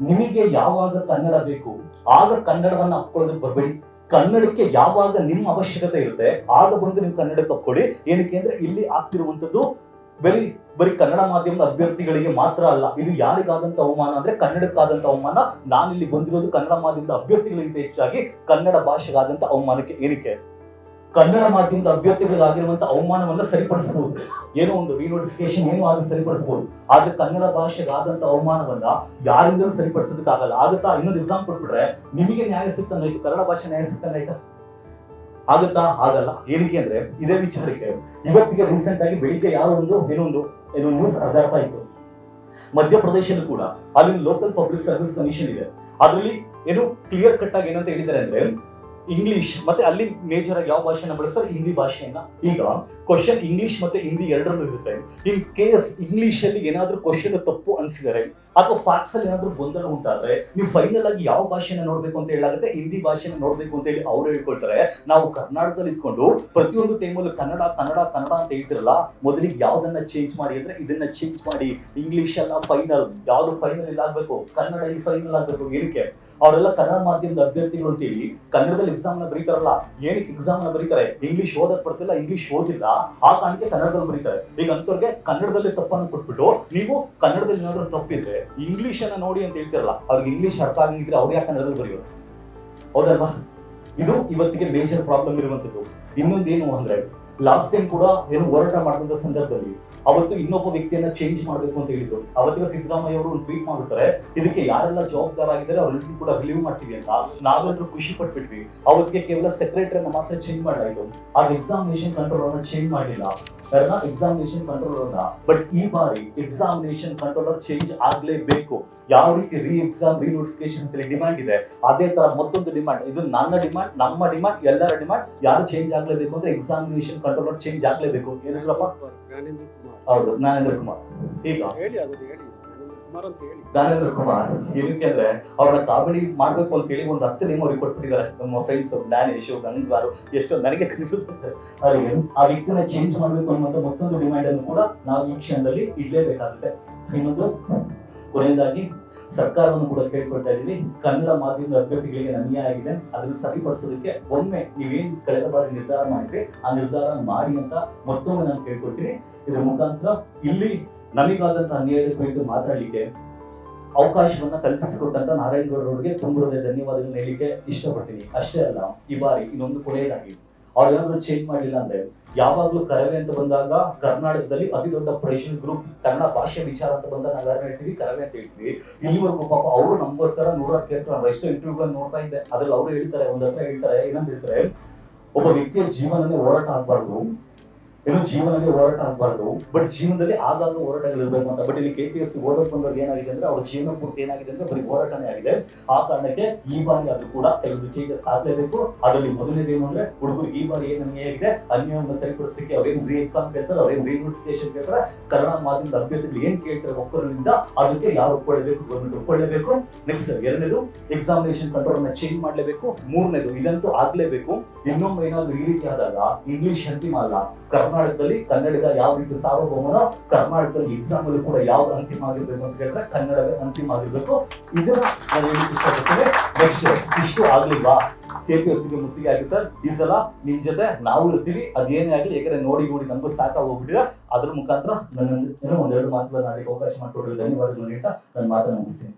ನಿಮಗೆ ಯಾವಾಗ ಕನ್ನಡ ಬೇಕು ಆಗ ಕನ್ನಡವನ್ನ ಅಪ್ಕೊಳ್ಳೋದಕ್ಕೆ ಬರಬೇಡಿ. ಕನ್ನಡಕ್ಕೆ ಯಾವಾಗ ನಿಮ್ಮ ಅವಶ್ಯಕತೆ ಇರುತ್ತೆ ಆಗ ಬಂದು ನೀವು ಕನ್ನಡಕ್ಕೆ ಅಪ್ಕೊಳ್ಳಿ. ಏನಕ್ಕೆ ಅಂದ್ರೆ ಇಲ್ಲಿ ಆಗ್ತಿರುವಂತದ್ದು ಬರೀ ಕನ್ನಡ ಮಾಧ್ಯಮದ ಅಭ್ಯರ್ಥಿಗಳಿಗೆ ಮಾತ್ರ ಅಲ್ಲ, ಇದು ಯಾರಿಗಾದಂತ ಅವಮಾನ ಅಂದ್ರೆ ಕನ್ನಡಕ್ಕಾದಂತ ಅವಮಾನ. ನಾನಿಲ್ಲಿ ಬಂದಿರೋದು ಕನ್ನಡ ಮಾಧ್ಯಮದ ಅಭ್ಯರ್ಥಿಗಳಿಗಿಂತ ಹೆಚ್ಚಾಗಿ ಕನ್ನಡ ಭಾಷೆಗಾದಂತ ಅವಮಾನಕ್ಕೆ. ಏನಕ್ಕೆ, ಕನ್ನಡ ಮಾಧ್ಯಮದ ಅಭ್ಯರ್ಥಿಗಳಿಗಾಗಿರುವಂತಹ ಅವಮಾನವನ್ನ ಸರಿಪಡಿಸಬಹುದು, ಏನೋ ಒಂದು ರಿನೋಟಿಫಿಕೇಶನ್ ಏನೋ ಆಗಿ ಸರಿಪಡಿಸಬಹುದು. ಆದ್ರೆ ಕನ್ನಡ ಭಾಷೆಗಾದಂತ ಅವಮಾನವನ್ನ ಯಾರಿಂದಲೂ ಸರಿಪಡಿಸೋದಕ್ಕಾಗಲ್ಲ. ಆಗುತ್ತಾ? ಇನ್ನೊಂದು ಎಕ್ಸಾಮ್ ಕೊಟ್ಬಿಟ್ರೆ ನಿಮಗೆ ನ್ಯಾಯ ಸಿಕ್ತಂಗಾಯ್ತು, ಕನ್ನಡ ಭಾಷೆ ನ್ಯಾಯ ಸಿಕ್ತಂಗಾಯ್ತಾ? ಆಗುತ್ತಾ? ಆಗಲ್ಲ. ಏನಕ್ಕೆ ಅಂದ್ರೆ ಇದೇ ವಿಚಾರಕ್ಕೆ ಇವತ್ತಿಗೆ ರೀಸೆಂಟ್ ಆಗಿ ಬೆಳಿಗ್ಗೆ ಯಾರೋ ಏನೋ ನ್ಯೂಸ್ ಹರಿದಾಡ್ತಾ ಇತ್ತು. ಮಧ್ಯಪ್ರದೇಶಲ್ಲೂ ಕೂಡ ಅಲ್ಲಿ ಲೋಕಲ್ ಪಬ್ಲಿಕ್ ಸರ್ವಿಸ್ ಕಮಿಷನ್ ಇದೆ, ಅದರಲ್ಲಿ ಕ್ಲಿಯರ್ ಕಟ್ ಆಗಿ ಏನಂತ ಹೇಳಿದ್ದಾರೆ ಅಂದ್ರೆ, ಇಂಗ್ಲಿಷ್ ಮತ್ತೆ ಅಲ್ಲಿ ಮೇಜರ್ ಆಗಿ ಯಾವ ಭಾಷೆನ ಬಳಸ್ತಾರೆ, ಹಿಂದಿ ಭಾಷೆಯನ್ನ. ಈಗ ಕ್ವಶನ್ ಇಂಗ್ಲಿಷ್ ಮತ್ತೆ ಹಿಂದಿ ಎರಡರಲ್ಲೂ ಇರುತ್ತೆ. ಇನ್ ಕೇಸ್ ಇಂಗ್ಲಿಷ್ ಅಲ್ಲಿ ಏನಾದ್ರೂ ಕ್ವಶನ್ ತಪ್ಪು ಅನ್ಸಿದರೆ ಅಥವಾ ಫ್ಯಾಕ್ಟ್ಸ್ ಅಲ್ಲಿ ಏನಾದ್ರೂ ಗೊಂದಲ ಉಂಟಾದ್ರೆ ನೀವು ಫೈನಲ್ ಆಗಿ ಯಾವ ಭಾಷೆನ ನೋಡ್ಬೇಕು ಅಂತ ಹೇಳಾಗುತ್ತೆ, ಹಿಂದಿ ಭಾಷೆನ ನೋಡ್ಬೇಕು ಅಂತ ಹೇಳಿ ಅವ್ರು ಹೇಳ್ಕೊಳ್ತಾರೆ. ನಾವು ಕರ್ನಾಟಕದಲ್ಲಿ ಇದ್ಕೊಂಡು ಪ್ರತಿಯೊಂದು ಟೈಮಲ್ಲೂ ಕನ್ನಡ ಕನ್ನಡ ಕನ್ನಡ ಅಂತ ಹೇಳ್ತಿರಲ್ಲ, ಮೊದಲಿಗೆ ಯಾವ್ದನ್ನ ಚೇಂಜ್ ಮಾಡಿ ಅಂದ್ರೆ ಇದನ್ನ ಚೇಂಜ್ ಮಾಡಿ. ಇಂಗ್ಲಿಷ್ ಎಲ್ಲ ಫೈನಲ್, ಯಾವ್ದು ಫೈನಲ್ ಇಲ್ಲ ಆಗ್ಬೇಕು, ಕನ್ನಡ ಇಲ್ಲಿ ಫೈನಲ್ ಆಗ್ಬೇಕು. ಏನಕ್ಕೆ ಅವರೆಲ್ಲ ಕನ್ನಡ ಮಾಧ್ಯಮದ ಅಭ್ಯರ್ಥಿಗಳು ಅಂತೇಳಿ ಕನ್ನಡದಲ್ಲಿ ಎಕ್ಸಾಮ್ ನ ಬರೀತಾರಲ್ಲ, ಏನಕ್ಕೆ ಎಕ್ಸಾಮ್ ನ ಬರೀತಾರೆ? ಇಂಗ್ಲಿಷ್ ಓದಕ್ ಬರ್ತಿಲ್ಲ, ಇಂಗ್ಲಿಷ್ ಓದಿಲ್ಲ, ಆ ಕಾರಣಕ್ಕೆ ಕನ್ನಡದಲ್ಲಿ ಬರೀತಾರೆ. ಈಗ ಅಂತವ್ರಿಗೆ ಕನ್ನಡದಲ್ಲಿ ತಪ್ಪನ್ನು ಕೊಟ್ಬಿಟ್ಟು ನೀವು ಕನ್ನಡದಲ್ಲಿ ಏನಾದ್ರು ತಪ್ಪಿದ್ರೆ ಇಂಗ್ಲಿಷ್ ಅನ್ನ ನೋಡಿ ಅಂತ ಹೇಳ್ತಿರಲ್ಲ, ಅವ್ರಿಗೆ ಇಂಗ್ಲಿಷ್ ಅರ್ಥ ಆಗಿದ್ರೆ ಅವ್ರು ಯಾಕೆ ಕನ್ನಡದಲ್ಲಿ ಬರೆಯೋರು? ಹೌದಲ್ವಾ? ಇದು ಇವತ್ತಿಗೆ ಮೇಜರ್ ಪ್ರಾಬ್ಲಮ್ ಇರುವಂತದ್ದು. ಇನ್ನೊಂದೇನು ಅಂದ್ರೆ, ಲಾಸ್ಟ್ ಟೈಮ್ ಕೂಡ ಏನು ಹೋರಾಟ ಮಾಡಿದಂತ ಸಂದರ್ಭದಲ್ಲಿ ಅವತ್ತು ಇನ್ನೊಬ್ಬ ವ್ಯಕ್ತಿಯನ್ನ ಚೇಂಜ್ ಮಾಡಬೇಕು ಅಂತ ಹೇಳಿದ್ರು. ಅವತ್ತಿಗೆ ಸಿದ್ದರಾಮಯ್ಯ ಅವರು ಒಂದು ಟ್ವೀಟ್ ಮಾಡ್ತಾರೆ, ಇದಕ್ಕೆ ಯಾರೆಲ್ಲ ಜವಾಬ್ದಾರ ಆಗಿದ್ದಾರೆ ಅವ್ರೆಲ್ಲರೂ ಕೂಡ ರಿಲೀವ್ ಮಾಡ್ತೀವಿ ಅಂತ. ನಾವೆಲ್ಲರೂ ಖುಷಿ ಪಟ್ಬಿಟ್ವಿ. ಅವತ್ತಿಗೆ ಕೇವಲ ಸೆಕ್ರೆಟರಿಯನ್ನ ಮಾತ್ರ ಚೇಂಜ್ ಮಾಡಲಾಯಿತು, ಆಗ ಎಕ್ಸಾಮಿನೇಷನ್ ಕಂಟ್ರೋಲ್ ಅನ್ನ ಚೇಂಜ್ ಮಾಡಿಲ್ಲ, ಎಕ್ಸಾಮಿನೇಷನ್ ಕಂಟ್ರೋಲರ್. ಬಟ್ ಈ ಬಾರಿ ಎಕ್ಸಾಮಿನೇಷನ್ ಕಂಟ್ರೋಲರ್ ಚೇಂಜ್ ಆಗ್ಲೇಬೇಕು. ಯಾವ ರೀತಿ ರೀನೋಟಿಫಿಕೇಶನ್ ಅಂತ ಡಿಮ್ಯಾಂಡ್ ಇದೆ, ಅದೇ ತರ ಮತ್ತೊಂದು ಡಿಮ್ಯಾಂಡ್, ಇದು ನನ್ನ ಡಿಮ್ಯಾಂಡ್, ನಮ್ಮ ಡಿಮ್ಯಾಂಡ್, ಎಲ್ಲರ ಡಿಮ್ಯಾಂಡ್. ಯಾರು ಚೇಂಜ್ ಆಗ್ಲೇಬೇಕು ಅಂದ್ರೆ ಎಕ್ಸಾಮಿನೇಷನ್ ಕಂಟ್ರೋಲರ್ ಚೇಂಜ್ ಆಗ್ಲೇಬೇಕು. ಏನಿಲ್ಲಪ್ಪ? ಹೌದು, ಜ್ಞಾನೇಂದ್ರ ಕುಮಾರ್. ಈಗ ಜ್ಞಾನೇಂದ್ರ ಕುಮಾರ್ ಏನಕ್ಕೆ ಅಂದ್ರೆ ಅವ್ರನ್ನ ಕಾಮಿಡಿ ಮಾಡ್ಬೇಕು ಅಂತ ಹೇಳಿ ಒಂದು 10 ನೇಮ್ ಅವ್ರಿಗೆ ಕೊಟ್ಬಿಟ್ಟಿದ್ದಾರೆ. ನಮ್ಮ ಫ್ರೆಂಡ್ಸ್ ಜ್ಞಾನೇಶ್, ಗಂಗಾರು, ಎಷ್ಟೋ ನನಗೆ ಕನ್ಫ್ಯೂಸ್ ಆಗ್ತಾರೆ. ಅವರಿಗೆ ಆ ವ್ಯಕ್ತಿನ ಚೇಂಜ್ ಮಾಡ್ಬೇಕು ಅನ್ನುವಂತ ಮತ್ತೊಂದು ಡಿಮ್ಯಾಂಡ್ ಅನ್ನು ಕೂಡ ನಾವು ಈ ಕ್ಷಣದಲ್ಲಿ ಇಡ್ಲೇಬೇಕಾಗುತ್ತೆ. ಇನ್ನೊಂದು ಕೊನೆಯದಾಗಿ ಸರ್ಕಾರವನ್ನು ಕೂಡ ಕೇಳ್ಕೊಳ್ತಾ ಇದೀವಿ, ಕನ್ನಡ ಮಾಧ್ಯಮದ ಅಭ್ಯರ್ಥಿಗಳಿಗೆ ಅನ್ಯಾಯ ಆಗಿದೆ, ಅದನ್ನು ಸರಿಪಡಿಸೋದಕ್ಕೆ ಒಮ್ಮೆ ನೀವೇನ್ ಕಳೆದ ಬಾರಿ ನಿರ್ಧಾರ ಮಾಡಿದ್ರೆ ಆ ನಿರ್ಧಾರ ಮಾಡಿ ಅಂತ ಮತ್ತೊಮ್ಮೆ ನಾನು ಕೇಳ್ಕೊಳ್ತೀನಿ. ಇದರ ಮುಖಾಂತರ ಇಲ್ಲಿ ನಮಗಾದಂತ ಅನ್ಯಾಯದ ಕುರಿತು ಮಾತಾಡಲಿಕ್ಕೆ ಅವಕಾಶವನ್ನ ಕಲ್ಪಿಸಿಕೊಟ್ಟಂತ ನಾರಾಯಣಗೌಡ ಅವರಿಗೆ ತುಂಬ ಧನ್ಯವಾದಗಳನ್ನ ಹೇಳಲಿಕ್ಕೆ ಇಷ್ಟಪಡ್ತೀನಿ. ಅಷ್ಟೇ ಅಲ್ಲ, ಈ ಬಾರಿ ಇನ್ನೊಂದು ಕೊನೆಯದಾಗಿ ಅವ್ರೇನಾದ್ರು ಚೇಂಜ್ ಮಾಡಿಲ್ಲ ಅಂದ್ರೆ, ಯಾವಾಗ್ಲೂ ಕರವೇ ಅಂತ ಬಂದಾಗ ಕರ್ನಾಟಕದಲ್ಲಿ ಅತಿ ದೊಡ್ಡ ಪ್ರೆಷರ್ ಗ್ರೂಪ್ ಕನ್ನಡ ಭಾಷೆ ವಿಚಾರ ಅಂತ ಬಂದಾಗ ನಾವು ಯಾರು ಹೇಳ್ತೀವಿ? ಕರವೇ ಅಂತ ಹೇಳ್ತೀವಿ. ಇಲ್ಲಿವರೆಗೂ ಪಾಪ ಅವರು ನಮಗೋಸ್ಕರ 100 ಕೇಸ್ಗಳು, ಎಷ್ಟೋ ಇಂಟರ್ವ್ಯೂಗಳನ್ನ ನೋಡ್ತಾ ಇದ್ದೆ, ಅದ್ರಲ್ಲಿ ಅವರು ಹೇಳ್ತಾರೆ, ಒಂದ್ ಹತ್ರ ಹೇಳ್ತಾರೆ, ಏನಂತ ಹೇಳ್ತಾರೆ, ಒಬ್ಬ ವ್ಯಕ್ತಿಯ ಜೀವನನೇ ಹೋರಾಟ ಆಗ್ಬಾರ್ದು, ಏನೋ ಜೀವನದಲ್ಲಿ ಹೋರಾಟ ಆಗ್ಬಾರ್ದು, ಬಟ್ ಜೀವನದಲ್ಲಿ ಆಗಾಗ ಹೋರಾಟಗಳಿರ್ಬೇಕು ಅಂತ. ಬಟ್ ಇಲ್ಲಿ KPSC ಓದಕ್ ಬಂದವ್ರಿಗೆ ಏನಾಗಿದೆ ಅಂದ್ರೆ, ಅವ್ರ ಜೀವನ ಪೂರ್ತಿ ಏನಾಗಿದೆ ಅಂದ್ರೆ ಬರೀ ಹೋರಾಟನೇ ಆಗಿದೆ. ಆ ಕಾರಣಕ್ಕೆ ಈ ಬಾರಿ ಅದು ಕೂಡ ಕೆಲವೊಂದು ಚೇಂಜಸ್ ಆಗ್ಲೇಬೇಕು. ಅದರಲ್ಲಿ ಮೊದಲನೇದೇನು ಅಂದ್ರೆ, ಹುಡುಗರಿಗೆ ಈ ಬಾರಿ ಏನು ಅನ್ಯಾಯ ಆಗಿದೆ, ಅನ್ಯಾಯವನ್ನು ಸರಿಪಡಿಸಲಿಕ್ಕೆ ಅವ್ರೇನು ಎಕ್ಸಾಮ್ ಕೇಳ್ತಾರೆ, ಅವ್ರೇನು ರೀನೋಟಿಫಿಕೇಶನ್ ಕೇಳ್ತಾರೆ, ಕನ್ನಡ ಮಾಧ್ಯಮದ ಅಭ್ಯರ್ಥಿಗಳು ಏನ್ ಕೇಳ್ತಾರೆ ಒಕ್ಕರಿಂದ, ಅದಕ್ಕೆ ಯಾರು ಒಪ್ಕೊಳ್ಳೇಬೇಕು? ಗೌರ್ಮೆಂಟ್ ಒಪ್ಕೊಳ್ಳೇಬೇಕು. ನೆಕ್ಸ್ಟ್ ಎರಡನೇದು, ಎಕ್ಸಾಮಿನೇಷನ್ ಕಂಟ್ರೋಲ್ ಅನ್ನ ಚೇಂಜ್ ಮಾಡ್ಲೇಬೇಕು. ಮೂರನೇದು, ಇದಂತೂ ಆಗ್ಲೇಬೇಕು. ಇನ್ನೊಮ್ಮೆ ಏನಾದ್ರು ಈ ರೀತಿ ಆದಾಗ ಇಂಗ್ಲಿಷ್ ಅಂತಿಮ ಅಲ್ಲ, ಕರ್ನಾಟಕದಲ್ಲಿ ಕನ್ನಡಿಗ ಯಾವ ರೀತಿ ಸಾರ್ವಭೌಮನೋ, ಕರ್ನಾಟಕದಲ್ಲಿ ಎಕ್ಸಾಮ್ ಅಲ್ಲೂ ಕೂಡ ಯಾವ ಅಂತಿಮ ಆಗಿರ್ಬೇಕು ಅಂತ ಹೇಳಿದ್ರೆ ಕನ್ನಡವೇ ಅಂತಿಮ ಆಗಿರ್ಬೇಕು. ಇದನ್ನ ನಾನು ಹೇಳಲಿಕ್ಕೆ ಇಷ್ಟಪಡ್ತೇನೆ. ನೆಕ್ಸ್ಟ್, ಇಷ್ಟು ಆಗ್ಲಿಲ್ವಾ KPSCಗೆ ಮುತ್ತಿಗೆ ಹಾಕಿ ಸರ್, ಈ ಸಲ ನಿಮ್ ಜೊತೆ ನಾವು ಇರ್ತೀವಿ, ಅದೇನೇ ಆಗಲಿ, ಯಾಕಂದ್ರೆ ನೋಡಿ ನಮಗೂ ಸಾಕಾಗಿ ಹೋಗ್ಬಿಟ್ಟಿದೆ. ಅದ್ರ ಮುಖಾಂತರ ನನ್ನ ಒಂದೆರಡು ಮಾತುಗಳನ್ನ ಆಡಲಿಕ್ಕೆ ಅವಕಾಶ ಮಾಡಿಕೊಡಲು ಧನ್ಯವಾದಗಳು ಹೇಳ್ತಾ ನನ್ನ ಮಾತನ್ನ ಮುಗಿಸ್ತೀನಿ.